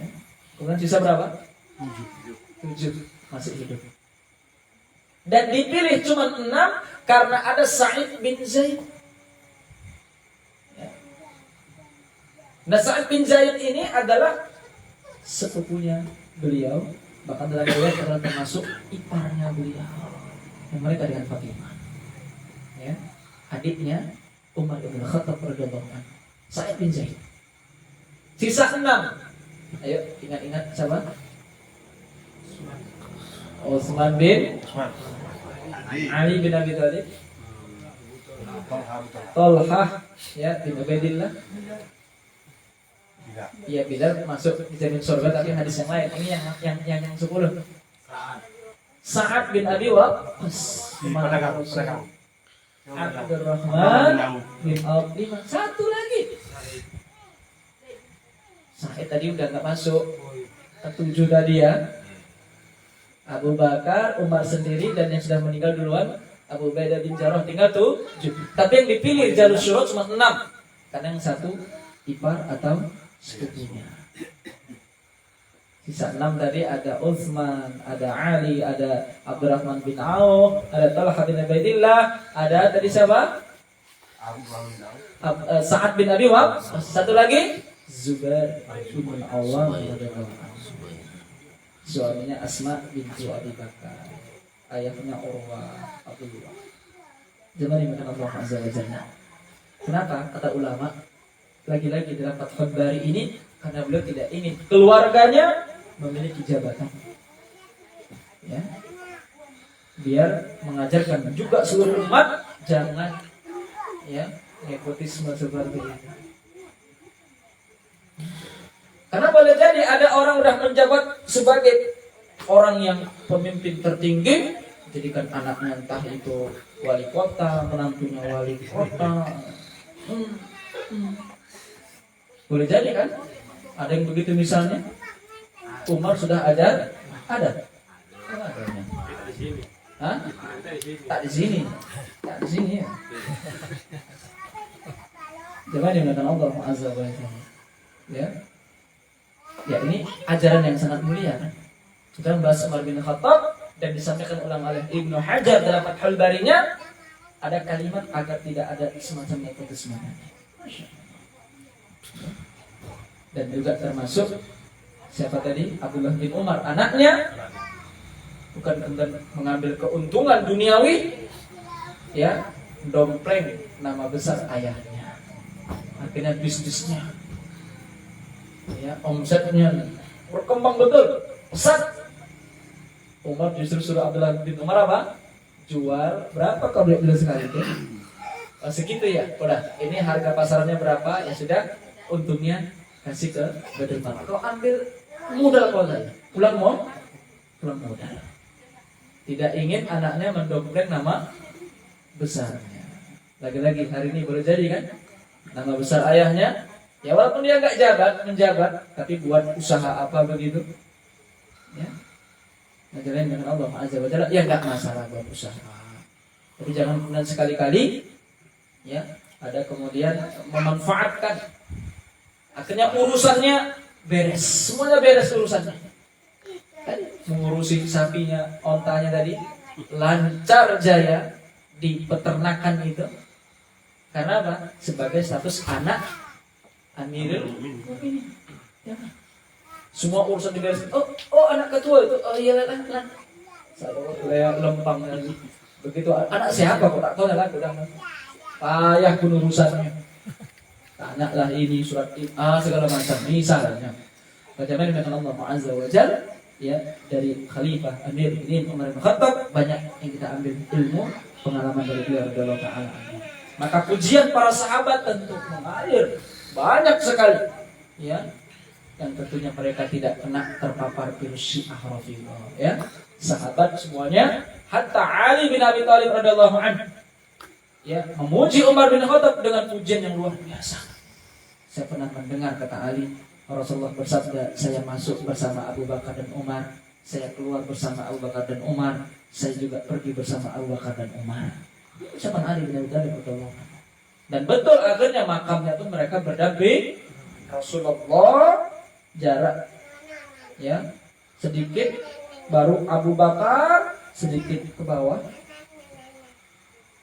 Ya. Kemudian sisa berapa? 7 masih hidup. Dan dipilih cuma 6 karena ada Sa'id bin Zaid. Ya. Nah, Sa'id bin Zaid ini adalah sepupunya beliau, bahkan dalam riwayat adalah termasuk iparnya beliau. Yang mereka dengan Fatimah, ya, adiknya Umar bin Khattab radhiyallahu anhu, Sa'id bin Zaid. Sisa 6. Ayo ingat-ingat siapa? Utsman bin Ali bin Abi Thalib, Talhah, ya, bin Ubaidillah. Iya, Bilal masuk dijamin surga, tapi hadis yang lain. Ini yang 10. Sa'ad bin Abi Waqqas, Abdurrahman bin Auf, 5. Satu lagi. Sa'id tadi udah nggak masuk. 7 tadi ya. Abu Bakar, Umar sendiri, dan yang sudah meninggal duluan Abu Ubaidah bin Jarrah, tinggal 7. Tapi yang dipilih Jalus Syura cuma 6. Karena yang 1 ipar atau sepupunya. Sisa 6 tadi ada Utsman, ada Ali, ada Abdurrahman bin Auf, ada Talha bin Ubaidillah, ada tadi siapa? Sa'ad bin Abi Waqqas. Satu lagi Zubair bin Awwam radhiyallahu anhu. Suaminya Asma binti Abi Bakar, ayahnya Urwah Abdullah. Jangan dimakan Allah Azza wa Jalla. Kenapa? Kata ulama, lagi-lagi dalam Fathul Bari ini karena beliau tidak ingin keluarganya memiliki jabatan, ya, biar mengajarkan juga seluruh umat jangan, ya, nepotisme seperti itu. Karena boleh jadi ada orang udah menjabat sebagai orang yang pemimpin tertinggi, jadikan anaknya entah itu wali kota, menantunya wali kota. Boleh jadi kan? Ada yang begitu misalnya. Umar sudah ada? Adanya. Hah? Tak di sini. Tak di sini ya. Jangan dimuliakan Allah Azza wa Jalla. Ya. Ya, ini ajaran yang sangat mulia kan. Kita membahas Umar bin Khattab dan disampaikan ulang oleh Ibnu Hajar dalam Fathul Barinya, ada kalimat agar tidak ada semacam putus semangat. Dan juga termasuk siapa tadi? Abdullah bin Umar, anaknya bukan mengambil keuntungan duniawi, ya, dompleng nama besar ayahnya. Akhirnya bisnisnya, ya, omsetnya berkembang betul pesat. Umar justru suruh Abdullah bin Umar apa? Jual berapa kau beli sekali itu? Segitu ya. Udah, ini harga pasarannya berapa? Ya sudah, untungnya kasih ke Baitul Mal. Kau ambil modal kau tadi. Pulang modal. Tidak ingin anaknya mendompleng nama besarnya. Lagi-lagi hari ini boleh jadi kan? Nama besar ayahnya, ya walaupun dia nggak menjabat, tapi buat usaha apa begitu, ya, ngejalanin dengan Allah Azza wa Jalla, ya nggak masalah buat usaha. Tapi jangan kemudian sekali-kali, ya, ada kemudian memanfaatkan. Akhirnya urusannya beres, semuanya beres urusannya. Tadi mengurusi sapinya, ontanya tadi lancar jaya di peternakan itu. Karena apa? Sebagai status anak Amirul Mukminin. Ya. Semua urusan dibereskan. Oh anak ketua itu. Oh iya lah. Saya lempang lagi. Begitu anak siapa kok tak tahu lah udah. Payah pun urusannya. Tanyalah ini surat ini, segala macam misalnya. Bagaimana dengan Allah Azza wa Jalla, ya, dari Khalifah Amir bin Umar bin Khattab banyak yang kita ambil ilmu pengalaman dari beliau radhiyallahu taala. Maka pujian para sahabat tentu mengalir banyak sekali, ya, yang tentunya mereka tidak kena terpapar virus Syiah Rafidhah, ya. Sahabat semuanya, hatta Ali bin Abi Thalib radhiyallahu anhu, ya, memuji Umar bin Khattab dengan pujian yang luar biasa. Saya pernah mendengar kata Ali, Rasulullah bersabda, saya masuk bersama Abu Bakar dan Umar, saya keluar bersama Abu Bakar dan Umar, saya juga pergi bersama Abu Bakar dan Umar. Ucapan Ali bin Abi Thalib radhiyallahu anhu. Dan betul akhirnya makamnya itu mereka berdamping Rasulullah, jarak, ya, sedikit, baru Abu Bakar sedikit ke bawah,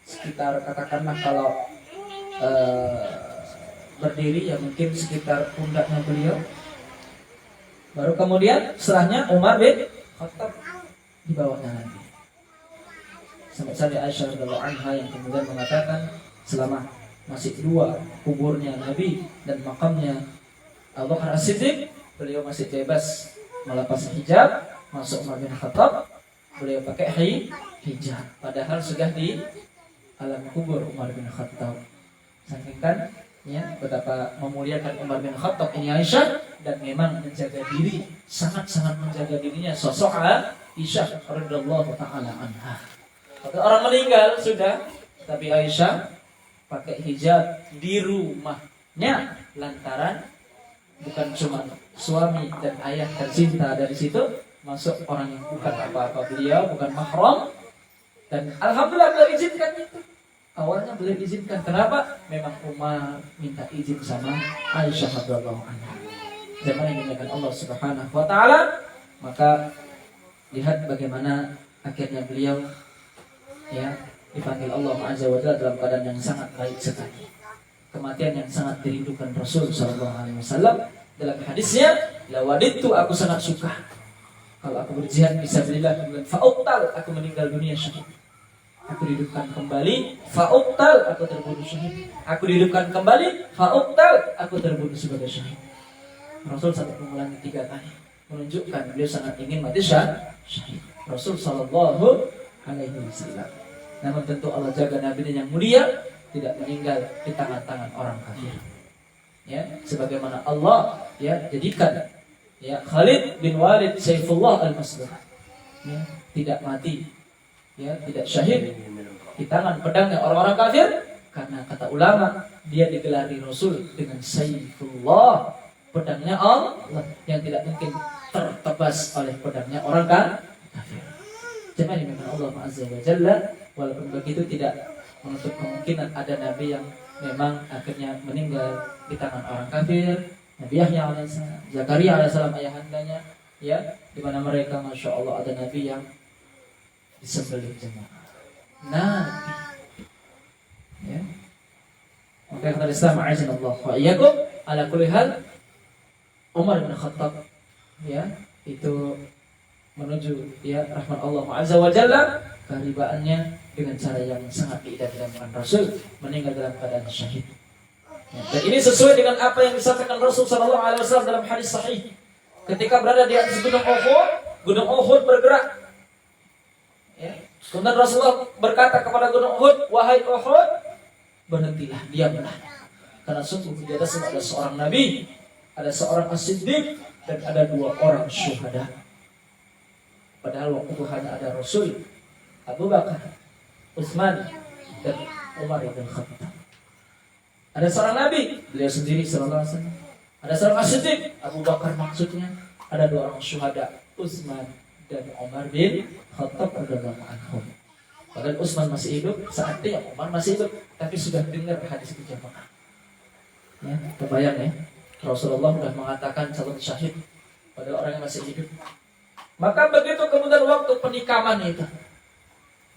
sekitar katakanlah kalau berdiri ya mungkin sekitar pundaknya beliau. Baru kemudian setelahnya Umar bin Khattab di bawahnya lagi. Sampai Aisyah radhiyallahu anha yang kemudian mengatakan selama masih dua kuburnya Nabi dan makamnya Abu Bakar As-Siddiq, beliau masih bebas melepas hijab, masuk Umar bin Khattab, beliau pakai hijab. Padahal sudah di alam kubur Umar bin Khattab. Sampaikan, ya, betapa memuliakan Umar bin Khattab ini Aisyah, dan memang menjaga diri, sangat-sangat menjaga dirinya sosok Aisyah radhiyallahu taala anha. Kalau orang meninggal sudah, tapi Aisyah pakai hijab di rumahnya lantaran bukan cuma suami dan ayah tercinta, dari situ masuk orang yang bukan apa-apa beliau, bukan mahram, dan alhamdulillah beliau izinkan itu. Awalnya beliau izinkan, kenapa? Memang Umar minta izin sama Aisyah radhiyallahu anha. Zaman yang dimuliakan Allah Subhanahu wa taala, maka lihat bagaimana akhirnya beliau, ya, dipanggil Allah Azza wa Jalla dalam keadaan yang sangat baik sekali. Kematian yang sangat dirindukan Rasul sallallahu alaihi wasallam dalam hadisnya, la wadittu, aku sangat suka kalau aku berjihad fisabilillah, kemudian fa'uqtal, aku meninggal dunia syahid. Aku dihidupkan kembali, fa'uqtal, aku terbunuh syahid. Aku dihidupkan kembali, fa'uqtal, aku terbunuh sebagai syahid. Rasul sampai mengulangi 3 kali, menunjukkan beliau sangat ingin mati syahid. Rasul sallallahu alaihi wasallam. Namun tentu Allah jaga Nabi yang mulia tidak meninggal di tangan-tangan orang kafir. Ya, sebagaimana Allah, ya, jadikan, ya, Khalid bin Walid Saifullah al-Maslul, ya, tidak mati, ya, tidak syahid di tangan pedangnya orang-orang kafir, karena kata ulama dia digelari Rasul dengan Saifullah, pedangnya Allah yang tidak mungkin tertebas oleh pedangnya orang kafir. Cuma ini memang Allah Azza wa Jalla, walaupun begitu tidak menutup kemungkinan ada nabi yang memang akhirnya meninggal di tangan orang kafir. Nabi Yahya alaihissalam, Zakaria alaihissalam ayahandanya, ya, di mana mereka masya Allah ada nabi yang disembelih jemaah. Nabi, ya. Maka kata Islam Allah wa iyyakum ala kulli hal, Umar bin Khattab, ya, itu menuju, ya, rahmat Allah azza wa jalla, keharibaannya dengan cara yang sangat diidam-idamkan. Rasul meninggal dalam keadaan syahid. Ya, dan ini sesuai dengan apa yang disampaikan Rasul sallallahu alaihi wasallam dalam hadis sahih. Ketika berada di atas Gunung Uhud bergerak. Ya. Kemudian Rasulullah berkata kepada Gunung Uhud, "Wahai Uhud, berhentilah, diamlah. Karena sungguh di atas ada seorang nabi, ada seorang as-siddiq, dan ada 2 orang syuhada." Padahal waktu itu hanya ada Rasul, Abu Bakar, Utsman, dan Umar bin Khattab. Ada seorang nabi, beliau sendiri sallallahu alaihi wasallam. Ada seorang as-siddiq, Abu Bakar maksudnya. Ada 2 orang syuhada, Utsman dan Umar bin Khattab radhiyallahu anhum. Padahal Utsman masih hidup saat itu, Umar masih hidup, tapi sudah dengar hadis berjamaah. Ya, kebayang ya, Rasulullah sudah mengatakan calon syahid pada orang yang masih hidup. Maka begitu kemudian waktu penikaman itu,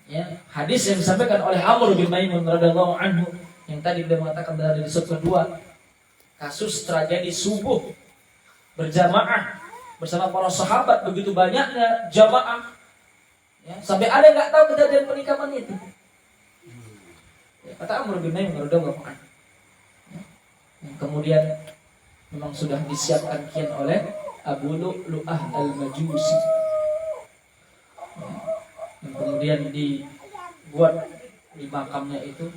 ya, hadis yang disampaikan oleh Amr bin Maimun radhiyallahu anhu yang tadi dia mengatakan berada di episode kedua, kasus tragedi subuh berjamaah bersama para sahabat, begitu banyaknya jamaah, ya, sampai ada yang nggak tahu kejadian penikaman itu. Ya, kata Amr bin Maimun radhiyallahu anhu, yang kemudian memang sudah disiapkan kian oleh Abu Lu'lu'ah al-Majusi, yang kemudian dibuat di makamnya itu,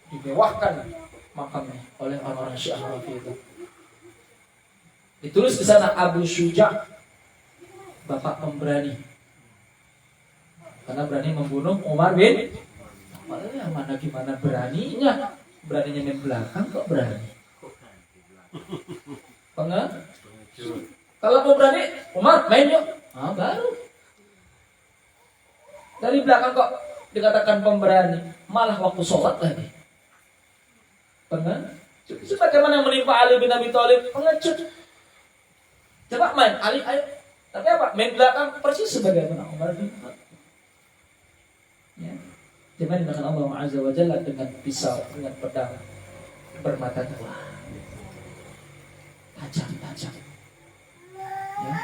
dimewahkan makamnya oleh orang-orang Syiah Rafi itu. Ditulis di sana Abu Syuja', bapak pemberani, karena berani membunuh Umar bin. Yang mana gimana beraninya main belakang kok berani. Enggak? Kalau mau berani, Umar main yuk. Baru. Dari belakang kok dikatakan pemberani, malah waktu sholat lagi. Enggak? Sebagaimana menimpa Ali bin Abi Thalib, pengecut. Coba main, Ali ayo. Tapi apa? Main belakang persis sebagaimana Umar bin Khattab. Ya. Jangan dengan Allah Azza wa Jalla dengan pisau, dengan pedang bermata 2. Tajam. Ya.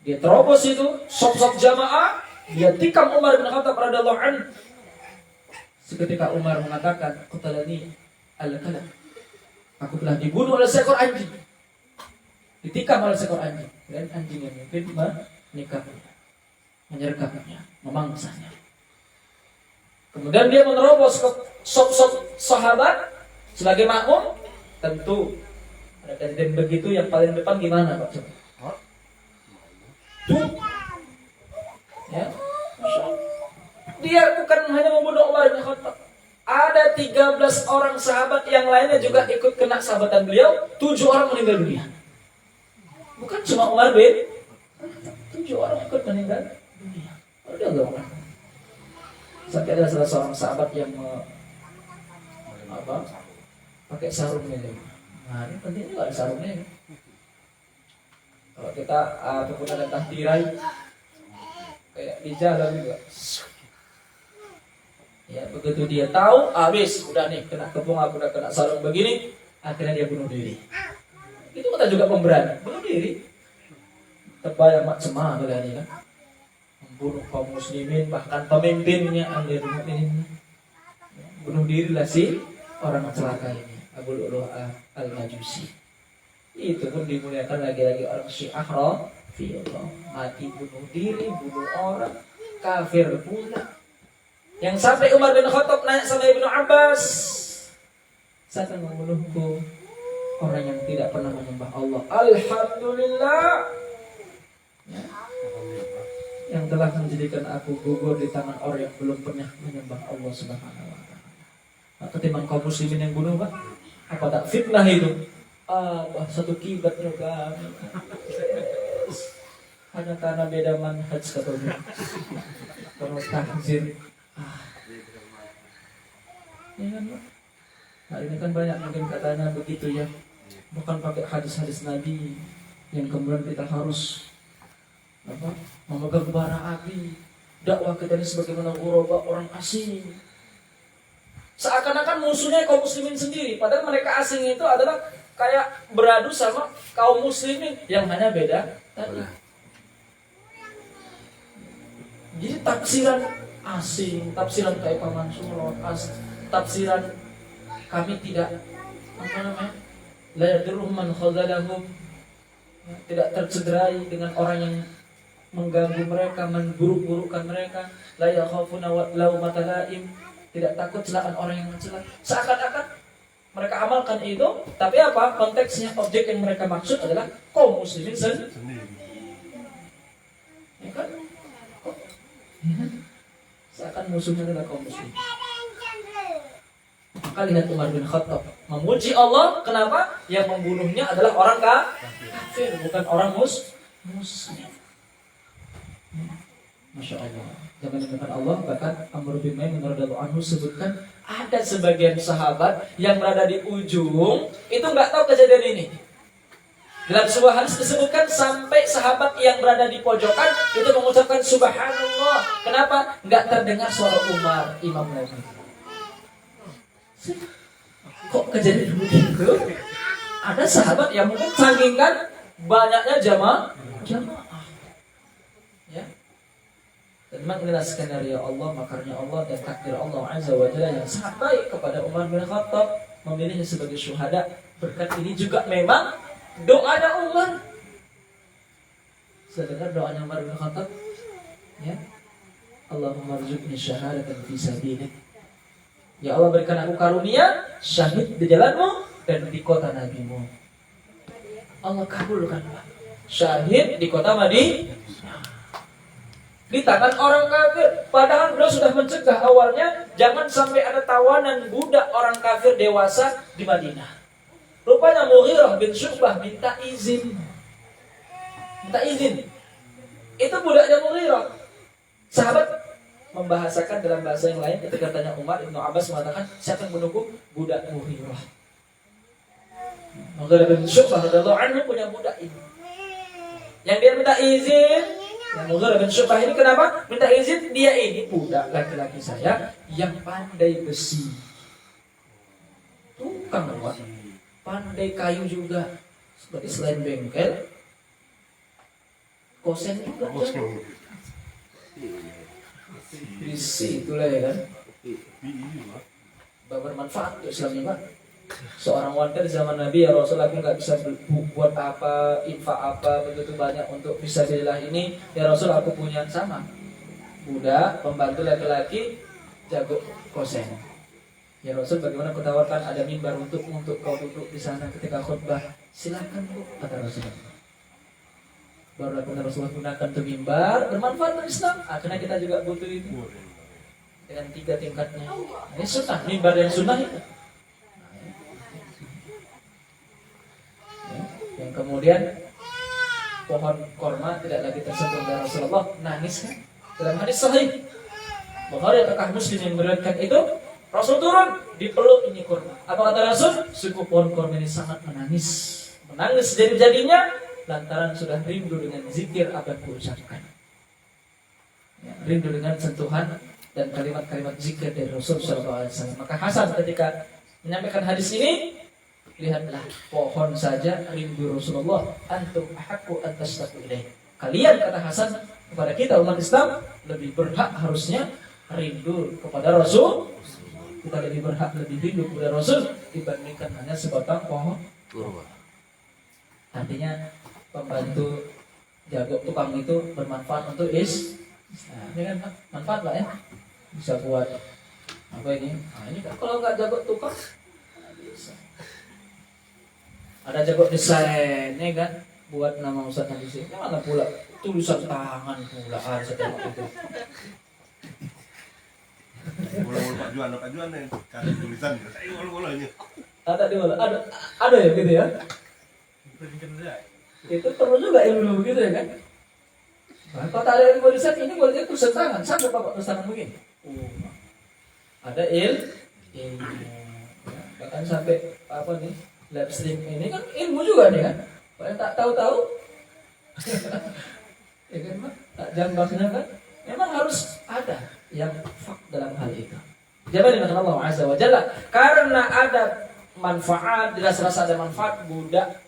Dia terobos itu, sop-sop jamaah, dia tikam Umar bin Khattab radhiyallahu anhu. Seketika Umar mengatakan, "Qatalani al-kalb." Aku telah dibunuh oleh seekor anjing. Ditikam oleh seekor anjing. Dan anjing yang mungkin menikahnya, menyergapnya, memangsanya. Kemudian dia menerobos ke sop-sop sahabat sebagai makmum. Tentu ada kejadian begitu, yang paling depan gimana Pak? Tuh, ya, dia bukan hanya membunuh Umar bin Khattab. Ada 13 orang sahabat yang lainnya juga ikut kena sahabatan beliau. 7 orang meninggal dunia. Bukan cuma Umar bin, 7 orang ikut meninggal dunia. Udah enggak. Sampai ada salah seorang sahabat yang pakai sarungnya. Nah, ini penting juga ada sarungnya. Kalau kita ataupun ada tahtirai kayak di jalan juga. Ya, begitu dia tahu, habis udah nih kena kepung, aku udah kena sarung begini, akhirnya dia bunuh diri. Itu kata juga pemberani, bunuh diri. Terbayang macam mana kalian kan? Membunuh kaum muslimin, bahkan pemimpinnya Amirul Mukminin. Bunuh diri lah si orang celaka ini, Abu Lu'lu'ah al-Majusi. Itu pun dimuliakan lagi-lagi orang Syiah Rafidhah. Mati bunuh diri, bunuh orang, kafir pula. Yang sampai Umar bin Khattab nanya sama Ibnu Abbas, "Siapa yang membunuhku?" Orang yang tidak pernah menyembah Allah. Alhamdulillah, ya, yang telah menjadikan aku gugur di tangan orang yang belum pernah menyembah Allah Subhanahu wa taala. Nah, ketimbang kaum muslimin yang bunuh, Pak, apa tak fitnah itu? Satu kibat juga. Hanya karena beda manhaj katanya. Penuh takzir. Ya kan, Pak? Hari ini kan banyak mungkin katanya begitu ya, bukan pakai hadis-hadis Nabi yang kemudian kita harus memegang bara api. Dakwah kita ini sebagaimana ghuraba, orang asing. Seakan-akan musuhnya kaum muslimin sendiri, padahal mereka asing itu adalah kayak beradu sama kaum muslimin yang hanya beda tadi. Jadi tafsiran asing, tafsiran kayak Paman Sulon, tafsiran kami tidak la yadurruhum man khadzalahum, tidak tercederai dengan orang yang mengganggu mereka, memburuk-burukkan mereka, la yakhafuna laumata laim, tidak takut celaan orang yang mencela. Seakan-akan mereka amalkan itu, tapi apa? Konteksnya, objek yang mereka maksud adalah kaum muslimin sendiri. Ya kan? Seakan musuhnya adalah kaum muslimin. Maka lihat Umar bin Khattab memuji Allah, kenapa? Yang membunuhnya adalah orang kafir, bukan orang muslim. Masya Allah. Jangan dengarkan Allah. Bahkan Amr bin Maimun radhiyallahu anhu sebutkan ada sebagian sahabat yang berada di ujung itu nggak tahu kejadian ini. Dalam sebuah hadis disebutkan sampai sahabat yang berada di pojokan itu mengucapkan subhanallah. Kenapa? Nggak terdengar suara Umar imam lagi. Kok kejadian begitu? Ada sahabat yang mungkin saking kan banyaknya jamaah. Ya. Dan memang inilah skenario Allah, makarnya Allah dan takdir Allah Azza wa Jalla yang sangat baik kepada Umar bin Khattab memilihnya sebagai syuhada. Berkat ini juga memang doanya Umar. Saya dengar doanya Umar bin Khattab, ya, Allahumma rzuqni syahadatan fi sabilik. Ya Allah, berikan aku karunia syahid di jalanmu dan di kota nabimu. Allah kabulkan syahid di kota Madinah di tangan orang kafir. Padahal beliau sudah mencegah awalnya jangan sampai ada tawanan budak orang kafir dewasa di Madinah. Rupanya Mughirah bin Syu'bah minta izin. Itu budaknya Mughirah. Sahabat membahasakan dalam bahasa yang lain ketika tanya Umar, Ibnu Abbas mengatakan, siapa yang menunggu? Budak Mughirah. Mughirah bin Syu'bah radhiyallahu anhu punya budak ini. Yang dia minta izin, yang Mughirah bin Syu'bah ini kenapa? Minta izin, dia ini budak laki-laki saya yang pandai besi. Tukang buat. Pandai kayu juga. Seperti selain bengkel, kosen juga. Besi itulah ya kan. Bermanfaat untuk Islam ini, Pak. Seorang wanita di zaman Nabi, ya Rasul, aku nggak bisa buat apa, infak apa begitu banyak untuk fisabilillah ini. Ya Rasul, aku punya sama budak pembantu laki-laki jago kosen. Ya Rasul, bagaimana aku tawarkan ada mimbar untuk kau duduk di sana ketika khutbah. Silakan Bu, kata Rasulullah. Baru Rasulullah gunakan untuk mimbar, bermanfaat untuk Islam. Akhirnya kita juga butuh itu dengan 3 tingkatnya. Ini sunnah, mimbar yang sunnah itu. Yang kemudian pohon korma tidak lagi tersentuh oleh Rasulullah, nangis kan? Dalam hadis sahih Bukhari atau Muslim yang meriwayatkan itu, Rasul turun dipeluk ini korma. Apa kata Rasul? Suku pohon korma ini sangat menangis jadi-jadinya lantaran sudah rindu dengan zikir apa yang kuucapkan. Ya, rindu dengan sentuhan dan kalimat-kalimat zikir dari Rasul sallallahu alaihi wasallam. Maka Hasan ketika menyampaikan hadis ini, lihatlah pohon saja rindu Rasulullah, antum ahaqqu an tashtaqu ilaih. Kalian, kata Hasan kepada kita umat Islam, lebih berhak harusnya rindu kepada Rasul. Kita lebih berhak lebih rindu kepada Rasul dibandingkan hanya sebatang pohon. Artinya pembantu jago tukang itu bermanfaat untuk ini kan manfaat lah ya, bisa buat apa ini? Nah, ini kan kalau nggak jago tukang bisa. Ada jago desain, ya kan? Buat nama Ustaz di sini. Mana pula tulisan tangan pula setiap itu. Bola-bola Pak Juan nih, kasih tulisan. Saya bola-bolanya. Ada di mana? Ada ya gitu ya? Itu perlu juga ilmu begitu ya kan? Nah, kalau tak ada ilmu desain ini boleh jadi tulisan tangan. Sanggup Bapak tulisan tangan begini? Ada ilmu. Ya. Bahkan sampai apa nih live stream ini kan ilmu juga nih kan. Kalau tak tahu-tahu, ya kan Pak, tak jambaknya kan. Memang harus ada yang fak dalam hal itu. Jadi dengan Allah Azza wa Jalla, karena ada manfaat, dirasa-rasa ada manfaat budak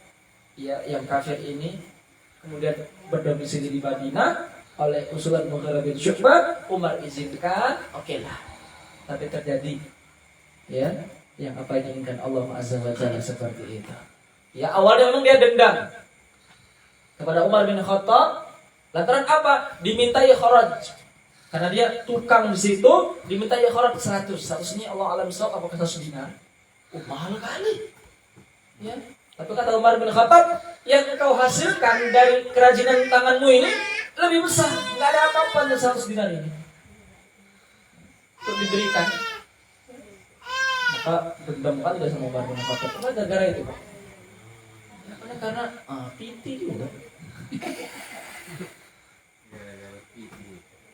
ya yang kafir ini kemudian berdomisili di Madinah oleh usulan Mughirah bin Syu'bah, Umar izinkan, oke lah. Tapi terjadi ya yang apa yang diinginkan Allah Azza wa Jalla seperti itu. Ya awalnya memang dia dendam kepada Umar bin Khattab lantaran apa? Dimintai kharaj. Karena dia tukang di situ, dimintai kharaj 100. 100 ini Allah alam bisawab apakah 100 dinar? Mahal kali. Ya. Tapi kata Umar bin Khattab, yang engkau hasilkan dari kerajinan tanganmu ini lebih besar. Enggak ada apa-apa dengan 100 dinar ini. Untuk diberikan. Maka dendam kali dia sama Umar bin Khattab. Kenapa gara-gara itu, Pak? Ya, karena piti juga.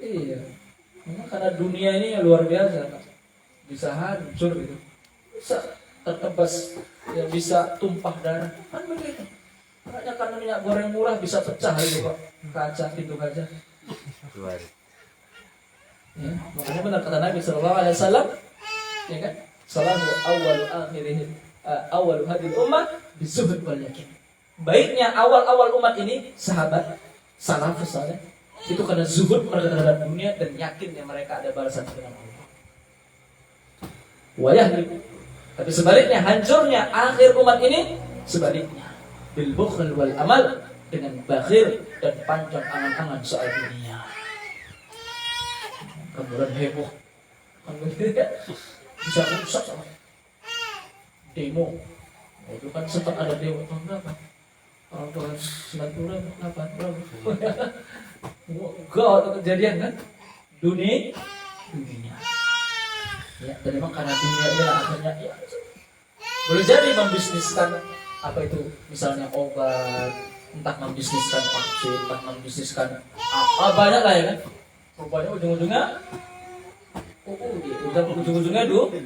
Iya. Memang karena dunia ini luar biasa, Pak. Bisa hancur gitu. Bisa tertebas, ya bisa tumpah darah. Kan begitu. Makanya karena minyak goreng murah bisa pecah itu, Pak. Kaca, pintu kaca. Ya, makanya benar kata Nabi sallallahu alaihi wasallam, ya kan? Salahu awwalu akhirih awwalu hadil ummah bizuhud wal yakin. Baiknya awal-awal umat ini sahabat salafus saleh itu karena zuhud mereka terhadap dunia dan yakinnya mereka ada balasan dengan Allah. Wayah, tapi sebaliknya hancurnya akhir umat ini sebaliknya bil bukhl wal amal, dengan bakhil dan panjang angan-angan soal dunia. Kemudian heboh, bisa rusak sama demo. Itu kan sempat ada demo tahun berapa? Tahun 90 berapa? Enggak kejadian kan? Dunia. Ya, dan memang karena dunia ini akhirnya ya, boleh jadi membisniskan apa itu, misalnya obat, entah membisniskan vaksin, entah membisniskan banyak lah ya kan. Rupanya ujung-ujungnya ujung-ujungnya duit.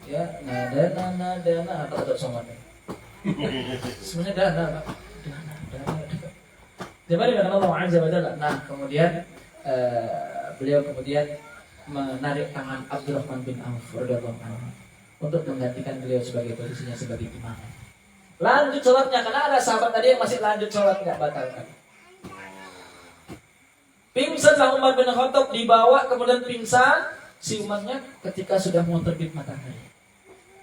Ya, dana atau somanya. Sebenarnya dana. Jadi dengan Allah Azza wa Jalla. Nah, kemudian beliau kemudian menarik tangan Abdurrahman bin Auf radhiyallahu anhu untuk menggantikan beliau sebagai posisinya sebagai imam. Lanjut sholatnya, karena ada sahabat tadi yang masih lanjut sholat nggak batalkan. Pingsanlah Umar bin Khattab, dibawa kemudian pingsan si umatnya ketika sudah mau terbit matahari.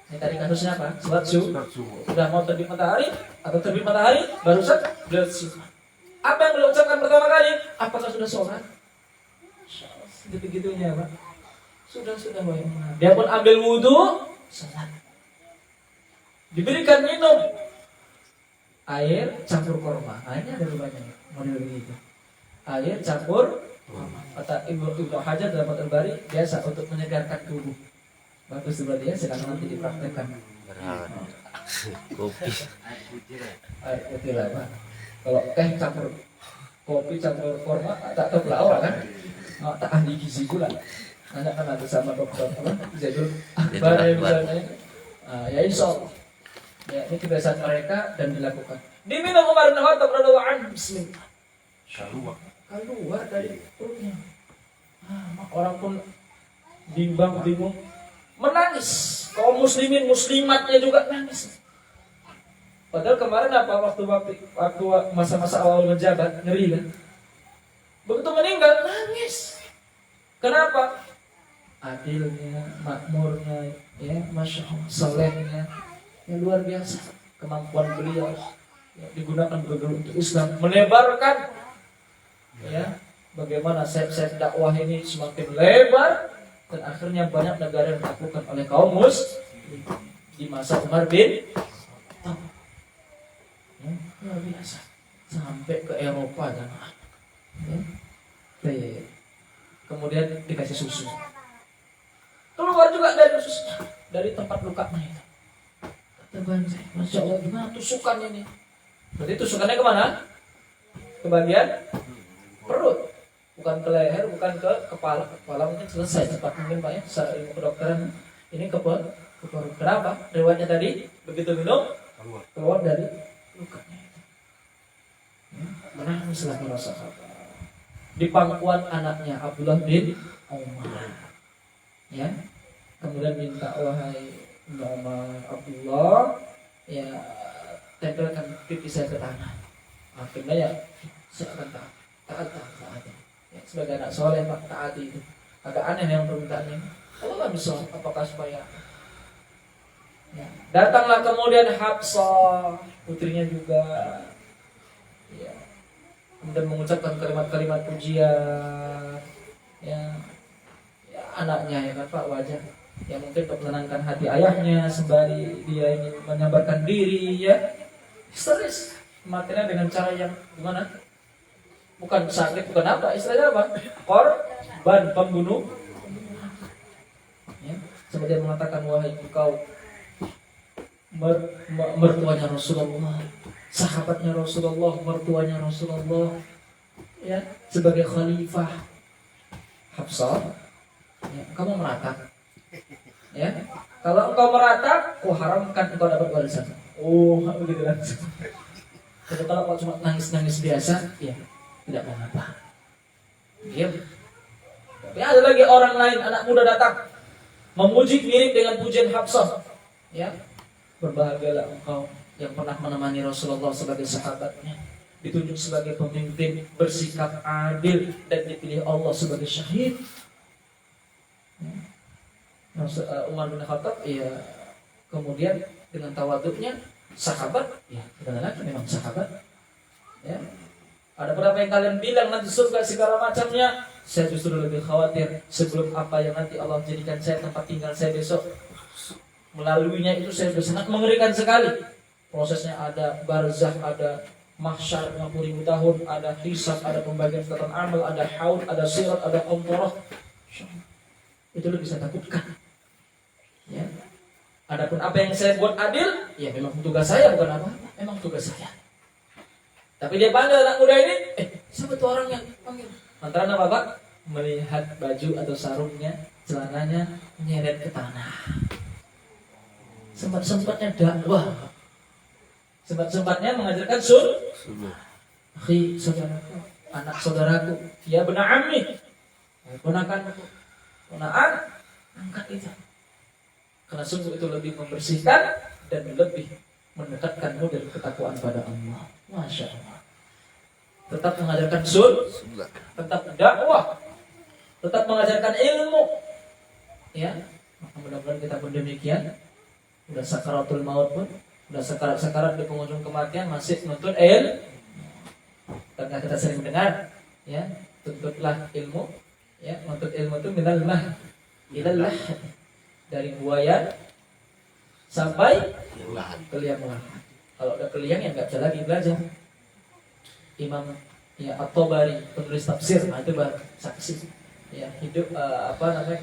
Ini tadi kasusnya apa? Sholat sudah mau terbit matahari atau terbit matahari barusan beliau siuman. Apa yang beliau ucapkan pertama kali? Apakah sudah sholat? Gitu-gitunya, Pak. Sudah wahai Umar. Dia pun ambil wudhu, sholat. Diberikan minum air campur korma. Airnya ada rupanya model begitu. Air campur korma. Kata Ibnu Hajar dalam Fathul Bari, biasa untuk menyegarkan tubuh. Bagus berarti ya, sekarang nanti dipraktekkan. Kopi. Air putih lah, Pak. Kalau teh campur kopi campur korma tak tahu pelawak kan? Tak ahli gizi pula. Nanya kan ada sama dokter apa? Zaidul Akbar misalnya. Ya insya Allah. Ya, ini kebiasaan mereka dan dilakukan. Diminum Umar bin Khattab radhiyallahu anhu, bismillah. Keluar dari perutnya. Orang pun bingung, menangis. Kaum muslimin muslimatnya juga nangis. Padahal kemarin apa waktu masa-masa awal menjabat ngeri kan? Begitu meninggal nangis. Kenapa? Adilnya, makmurnya, ya, masya Allah, solehnya, yang luar biasa. Kemampuan beliau ya, digunakan untuk Islam, menebarkan, ya, bagaimana sayap-sayap dakwah ini semakin lebar dan akhirnya banyak negara yang dilakukan oleh kaum muslim di masa Umar bin Khattab. Ya, luar biasa sampai ke Eropa dan ya. Kemudian dikasih susu, keluar juga dari susunya, dari tempat lukanya itu. Masya Allah, gimana tusukannya ini? Berarti tusukannya kemana? Ke bagian perut, bukan ke leher, bukan ke kepala. Kepala mungkin selesai cepat mungkin Pak ya, secara ilmu kedokteran. Ini ke Kenapa? Riwayatnya tadi begitu minum keluar dari lukanya. Menangislah para sahabat. Di pangkuan anaknya Abdullah bin Umar. Ya. Kemudian minta, wahai Umar Abdullah, ya tempelkan pipi saya ke tanah. Akhirnya ya saya akan taat. Ya, sebagai anak soleh Pak, taati itu. Agak aneh yang permintaannya. Allah bisa, apakah supaya ya. Datanglah kemudian Hafsah, putrinya juga, ya, kemudian mengucapkan kalimat-kalimat pujian, ya, anaknya ya kan Pak, wajar, ya mungkin untuk menenangkan hati ayahnya sembari dia ingin menyabarkan diri, ya, histeris, matinya dengan cara yang gimana? Bukan sakit, bukan apa, istilahnya apa? Korban pembunuh. Ya, seperti dia mengatakan, wahai engkau mertuanya Rasulullah, sahabatnya Rasulullah, mertuanya Rasulullah, ya, sebagai khalifah. Hafsah, ya, kamu meratap, ya, kalau engkau meratap, ku haramkan engkau dapat warisan. Oh, begitu langsung. Tapi kalau kau cuma nangis-nangis biasa, ya tidak mengapa. Diam. Tapi ada lagi orang lain, anak muda datang memuji mirip dengan pujian Hafsah, ya. Berbahagialah engkau yang pernah menemani Rasulullah sebagai sahabatnya, ditunjuk sebagai pemimpin, bersikap adil, dan dipilih Allah sebagai syahid. Umar bin Khattab, ya, kemudian dengan tawaduknya sahabat, ya, benar lagi memang sahabat. Ya. Ada berapa yang kalian bilang nanti surga segala macamnya? Saya justru lebih khawatir sebelum apa yang nanti Allah jadikan saya tempat tinggal saya besok. Melaluinya itu saya sudah sangat mengerikan sekali. Prosesnya ada barzakh, ada mahsyar 50.000 tahun, ada hisab, ada pembagian catatan amal, ada haud, ada sirat, ada qantarah. Itu lebih saya takutkan. Ya. Adapun apa yang saya buat adil, ya memang tugas saya, bukan apa, memang tugas saya. Tapi dia panggil anak muda ini, siapa tuh orang yang panggil? Antara apa Pak? Melihat baju atau sarungnya, celananya nyeret ke tanah. Sempat-sempatnya dakwah, sempat-sempatnya mengajarkan sunnah. Akhi, saudaraku, anak saudaraku, ya benar ammi, ponakanku, ponaan, angkat itu. Karena sungguh itu lebih membersihkan dan lebih mendekatkanmu dari ketakwaan pada Allah. Masya Allah. Tetap mengajarkan sunnah, tetap dakwah, tetap mengajarkan ilmu. Ya, maka mudah-mudahan kita pun demikian. Udah sakaratul maut pun, udah sakarat di penghujung kematian masih menuntut ilmu. Karena kita sering mendengar, ya, tuntutlah ilmu, ya, menuntut ilmu itu minal mah ilallah, dari buaya sampai ke liang lahat. Kalau udah ke liang ya nggak bisa lagi belajar. Imam, ya, At-Tabari, penulis tafsir, nah itu baru saksi, ya, hidup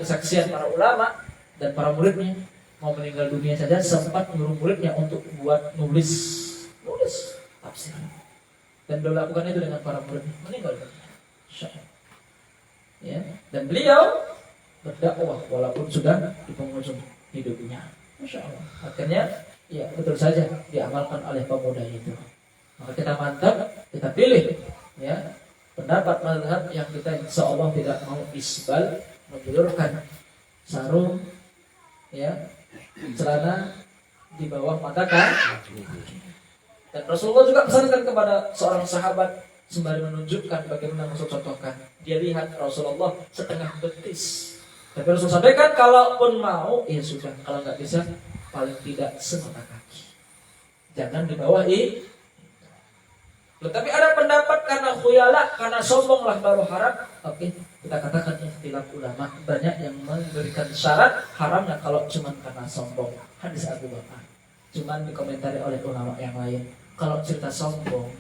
kesaksian para ulama dan para muridnya. Mau meninggal dunia saja sempat menyuruh muridnya untuk buat nulis tafsir, dan beliau lakukan itu dengan para murid meninggal dunia. Ya, dan beliau berdakwah walaupun sudah di penghujung hidupnya. Masya Allah. Akhirnya, ya, betul saja diamalkan oleh pemuda itu. Maka kita mantap, kita pilih, ya, pendapat mazhab yang kita insya Allah tidak mau isbal, menjulurkan sarung, ya, celana di bawah mata kaki. Dan Rasulullah juga pesankan kepada seorang sahabat sembari menunjukkan bagaimana Rasul contohkan. Dia lihat Rasulullah setengah betis. Tapi Rasul sampaikan, kalaupun mau, ya sudah. Kalau nggak bisa, paling tidak semata kaki. Jangan di bawah ini. Tapi ada pendapat karena khuyala, karena sombonglah baru haram. Oke, kita katakan ikhtilaf ulama. Banyak yang memberikan syarat haramnya kalau cuma karena sombong. Hadis Abu Bakar. Cuman dikomentari oleh ulama yang lain. Kalau cerita sombong,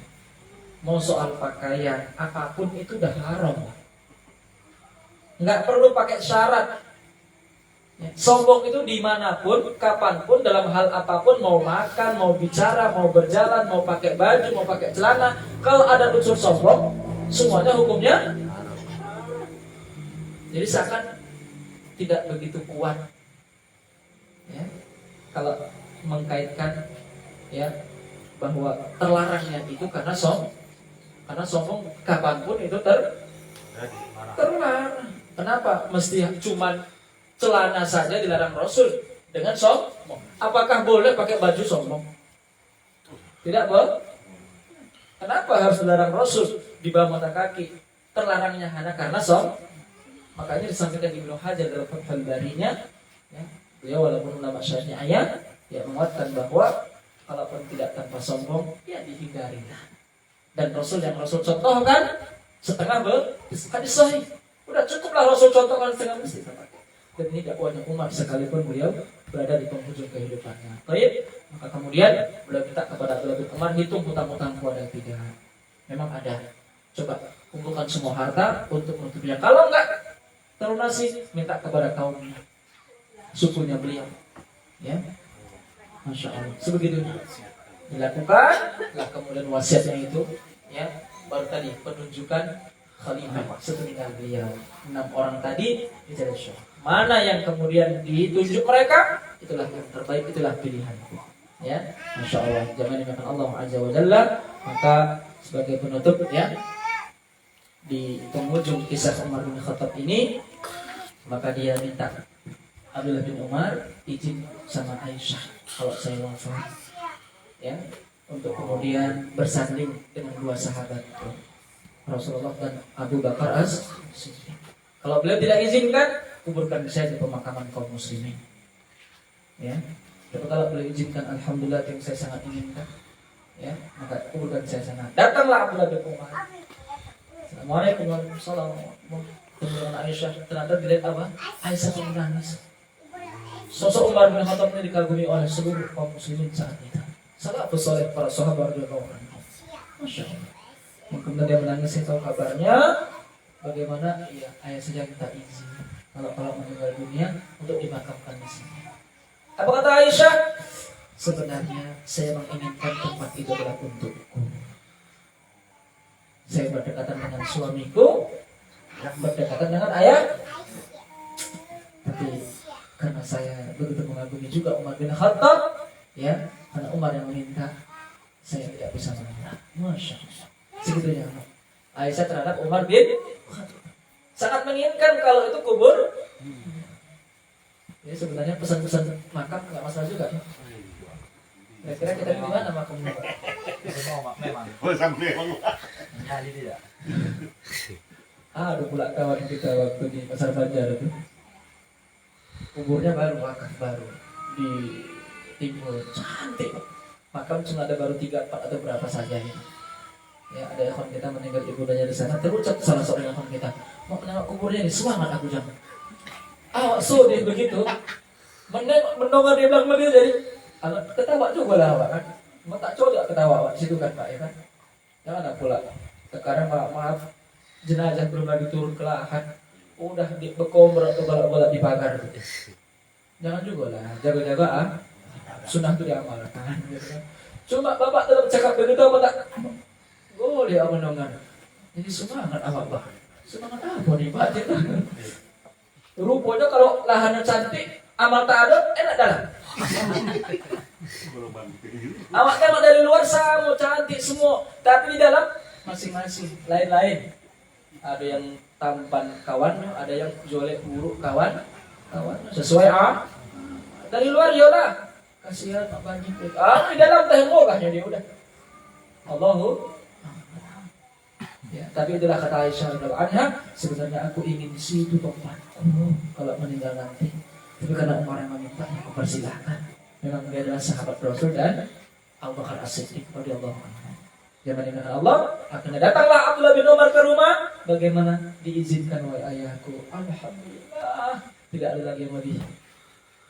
mau soal pakaian, apapun itu udah haram. Nggak perlu pakai syarat. Sombong itu dimanapun, kapanpun, dalam hal apapun, mau makan, mau bicara, mau berjalan, mau pakai baju, mau pakai celana, kalau ada unsur sombong, semuanya hukumnya. Jadi seakan tidak begitu kuat, ya. kalau mengkaitkan ya bahwa terlarangnya itu karena sombong kapanpun itu terlarang. Kenapa mesti cuman celana saja dilarang Rasul dengan sombong? Apakah boleh pakai baju sombong? Tidak boleh. Kenapa harus dilarang Rasul di bawah mata kaki? Terlarangnya hanya karena sombong. Makanya disampaikan Ibnu Hajar dalam Fathul Barinya, ya, beliau walaupun ulama Syafi'iyah ya menguatkan bahwa kalaupun tidak tanpa sombong ya dihindarilah. Dan Rasul yang Rasul contohkan setengah hadis sahih. Udah cukuplah Rasul contohkan setengah mesti. Dan ini dakwahnya Umar sekalipun beliau berada di penghujung kehidupannya. Baik, maka kemudian beliau minta kepada Abdullah bin Umar hitung hutang-hutangku ada tidak. Memang ada. Coba kumpulkan semua harta untuk menutupnya. Kalau enggak terlunasi, minta kepada kaumnya, sukunya beliau. Ya, Masya Allah. Sebegitunya dilakukan. Lah kemudian wasiatnya itu, ya, baru tadi penunjukan khalifah sepeninggal beliau. 6 orang tadi dicari syah. Mana yang kemudian ditunjuk mereka, itulah yang terbaik, itulah pilihan. Ya, Masya Allah. Jangan dimakan Allah Azza wa Jalla. Maka sebagai penutup, ya, di penghujung kisah Umar bin Khattab ini, maka dia minta Abdullah bin Umar izin sama Aisyah kalau saya wafat, ya, untuk kemudian bersanding dengan 2 sahabat Rasulullah dan Abu Bakar As-Siddiq. Kalau beliau tidak izinkan, kuburkan saya di pemakaman kaum muslimin. Ya, tapi kalau beliau izinkan, alhamdulillah yang saya sangat inginkan, ya, maka kuburkan saya sana. Datanglah Abdullah bin Umar. Assalamualaikum warahmatullahi wabarakatuh. Kemudian Aisyah ternyata dilihat apa? Aisyah pun menangis. Sosok Umar bin Khattab ini dikagumi oleh seluruh kaum muslimin saat itu. Salah soleh para sahabat radhiyallahu anhum. Masya Allah. Kemudian dia menangis, saya tahu kabarnya. Bagaimana? Ya, ayah saja minta izin kalau meninggal dunia untuk dimakamkan di sini. Apa kata Aisyah? Sebenarnya saya menginginkan tempat itu adalah untukku. Saya berdekatan dengan suamiku, berdekatan dengan ayah. Tapi karena saya begitu mengagumi juga Umar bin Khattab, ya, karena Umar yang meminta, saya tidak bisa menolak. Masya Allah. Segitunya Aisyah terhadap Umar bin Khattab. Sangat menginginkan kalau itu kubur. Jadi sebenarnya pesan-pesan makam nggak masalah juga. Kira-kira kita di mana makamnya? Memang. Oh, sampai memang. Nyali tidak. Ada pula kawan kita waktu di Pasar Banjar itu. Kuburnya baru, wakaf baru di timur, cantik. Makam cuma ada baru 3, 4 atau berapa saja ya. Ya, ada ikhwan kita meninggal ibundanya di sana. Terucap salah seorang ikhwan kita, mau menengok kuburnya ini, semangat aku jangan. Awak dia begitu. Mendengar dia bilang begitu, jadi ketawa juga lah awak kan. Mau tak cocok ketawa awak situ kan Pak, ya kan. Jangan pula. Sekarang maaf, jenazah belum lagi turun ke lahan, udah dibekong bolak-balik di pagar. Jangan juga lah, jaga-jaga sunnah itu diamalkan. Cuma bapak tetap cakap begitu apa tak? Boleh apa mendengar. Jadi semangat awak Pak. Semangat apa nih Pak? Rupanya kalau lahannya cantik, amal tak ada, enak dalam. Awak tengok dari luar sama cantik semua, tapi di dalam masing-masing lain-lain. Ada yang tampan kawannya, ada yang jelek buruk kawan. Sesuai dari luar yola. Kasihan tak banyak. Di dalam tehmogahnya dia udah. Allahu. Ya, tapi itulah kata Aisyah radhiyallahu anha, sebenarnya aku ingin di situ tempatku kalau meninggal nanti. Tapi karena Umar yang meminta, aku persilahkan. Memang dia adalah sahabat Rasul dan Abu Bakar As-Siddiq radhiyallahu anhu. Dia meninggalkan Allah, akhirnya datanglah Abdullah bin Umar ke rumah. Bagaimana diizinkan oleh ayahku? Alhamdulillah, tidak ada lagi yang lebih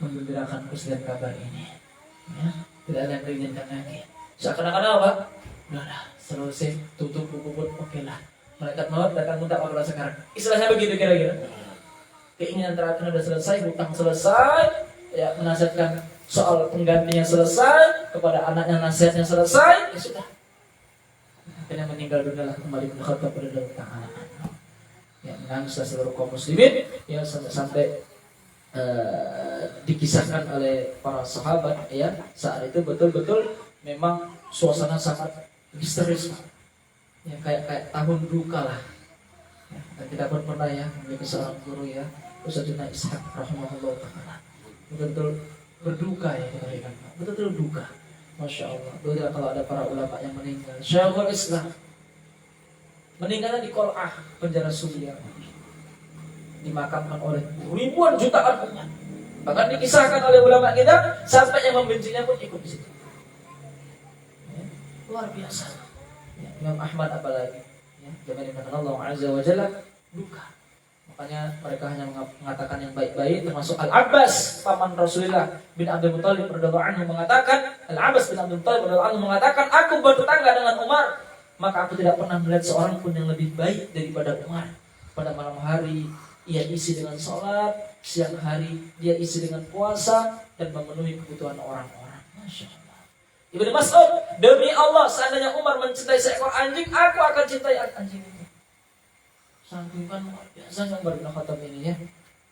menggembirakan kesedihan kabar ini. Ya, tidak ada yang diinginkan lagi. Seakan-akan apa? Udah, selesai, tutup buku pun, oke lah. Malaikat maut datang minta apa sekarang? Istilahnya begitu kira-kira. Keinginan terakhir sudah selesai, hutang selesai, ya menasihatkan soal penggantinya selesai, kepada anaknya nasihatnya selesai, ya sudah. Akhirnya meninggal dunia Umar bin Khattab radhiyallahu ta'ala anhu. Ya, menangislah seluruh kaum muslimin, ya sampai dikisahkan oleh para sahabat ya, saat itu betul-betul memang suasana sangat histeris ya, kayak tahun duka lah ya. Dan kita pun pernah ya memiliki seorang guru ya, Ustadzuna Ishaq rahimahullah ta'ala, betul-betul berduka ya kita lihat, betul-betul duka. Masya Allah, betul kalau ada para ulama yang meninggal. Syekhul Islam meninggalnya di Qol'ah, penjara Suriah, dimakamkan oleh ribuan jutaan umat. Bahkan dikisahkan oleh ulama kita sampai yang membencinya pun ikut di situ. Ya, luar biasa. Ya, Imam Ahmad apalagi, ya, zaman Allah Azza wa Jalla duka. Makanya mereka hanya mengatakan yang baik-baik, termasuk Al-Abbas paman Rasulullah bin Abdul Muthalib radhiyallahu anhu mengatakan, Al-Abbas bin Abdul Muthalib radhiyallahu anhu mengatakan, aku bertetangga dengan Umar, maka aku tidak pernah melihat seorang pun yang lebih baik daripada Umar. Pada malam hari ia isi dengan sholat, siang hari dia isi dengan puasa dan memenuhi kebutuhan orang-orang. Masya Allah. Ibnu Mas'ud, demi Allah, seandainya Umar mencintai seekor anjing, aku akan cintai anjing itu. Sanggupan biasanya Umar bin Khattab ini ya.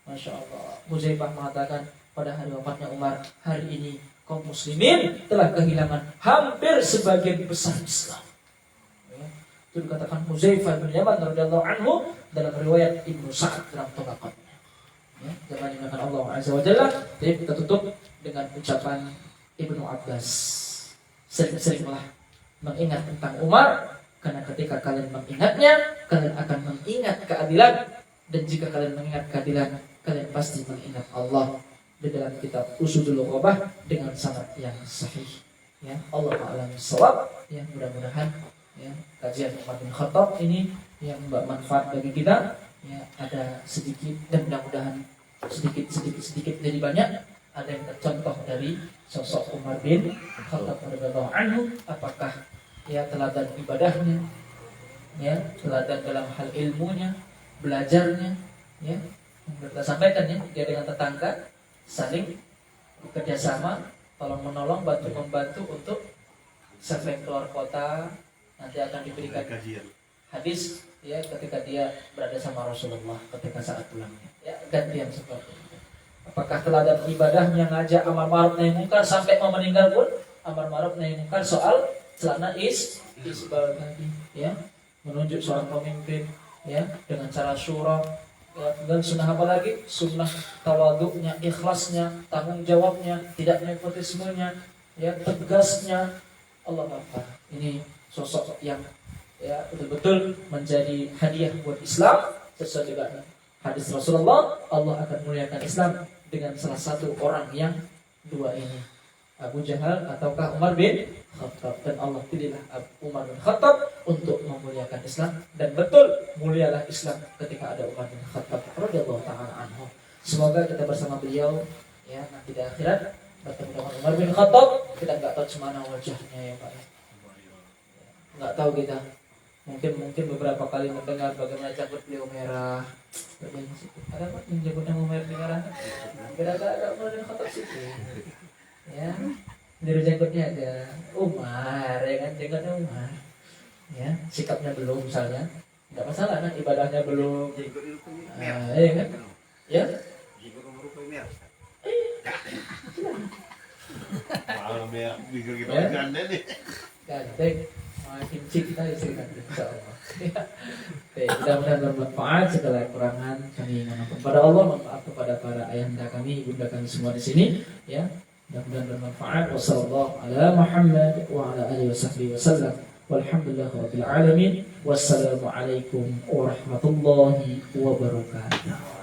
Masya Allah. Huzaifah mengatakan pada hari wafatnya Umar, hari ini kaum muslimin telah kehilangan hampir sebagian besar Islam. Ya. Itu dikatakan Huzaifah bin Yaman radhiyallahu anhu dalam riwayat Ibnu Sa'ad dalam Tabaqatnya. Ya, jangan dimakan Allah Azza wa Jalla. Jadi kita tutup dengan ucapan Ibnu Abbas. Sering-seringlah mengingat tentang Umar, karena ketika kalian mengingatnya, kalian akan mengingat keadilan, dan jika kalian mengingat keadilan, kalian pasti mengingat Allah. Di dalam kitab Usudul Lughah dengan sanad yang sahih. Ya, Allah a'lam bissawab. Ya, mudah-mudahan ya kajian Umar bin Khattab ini yang bermanfaat bagi kita. Ya, ada sedikit dan mudah-mudahan sedikit jadi banyak. Ada yang tercontoh dari sosok Umar bin Khattab radhiyallahu anhu, apakah ya teladan ibadahnya, ya teladan dalam hal ilmunya, belajarnya, ya kita sampaikan ya, dia dengan tetangga saling bekerja sama, tolong menolong, bantu membantu untuk survei keluar kota, nanti akan diberikan hadis ya ketika dia berada sama Rasulullah ketika saat pulangnya, ya gantian seperti itu. Apakah teladan ibadahnya ngajak amar ma'ruf nahi munkar sampai mau meninggal pun amar ma'ruf nahi munkar soal celana isbal tadi, ya menunjuk seorang pemimpin ya dengan cara syura, ya, dan sunnah apa lagi? Sunnah tawaduknya, ikhlasnya, tanggung jawabnya, tidak nepotismenya, ya tegasnya. Allah Akbar. Ini sosok yang ya betul-betul menjadi hadiah buat Islam, sesuai dengan hadis Rasulullah. Allah akan muliakan Islam dengan salah satu orang yang dua ini, Abu Jahal ataukah Umar bin Khattab. Dan Allah pilihlah Umar bin Khattab untuk memuliakan Islam, dan betul mulialah Islam ketika ada Umar bin Khattab radhiyallahu ta'ala anhu. Semoga kita bersama beliau ya nanti di akhirat bertemu dengan Umar bin Khattab. Kita nggak tahu cemana wajahnya ya Pak, nggak tahu kita. Mungkin beberapa kali mendengar bagaimana janggut beliau merah. Ada apa yang janggutnya merah? Ada Umar bin Khattab situ. Ya, dari janggutnya ada Umar, ya kan, janggutnya Umar. Ya, sikapnya belum misalnya, nggak masalah kan, ibadahnya belum. Ya kan, ya. Malam ya, pikir kita bercanda nih. Ganteng, makin cik kita istrikan, insyaallah. Mudah-mudahan bermanfaat. Segala kekurangan kami mohon kepada Allah, maaf kepada para ayahanda kami, ibunda kami semua di sini. Ya. Mudah-mudahan bermanfaat. Wassallallahu ala Muhammad wa ala alihi wasallam. Walhamdulillahirabbil alamin. Wassalamualaikum warahmatullahi wabarakatuh.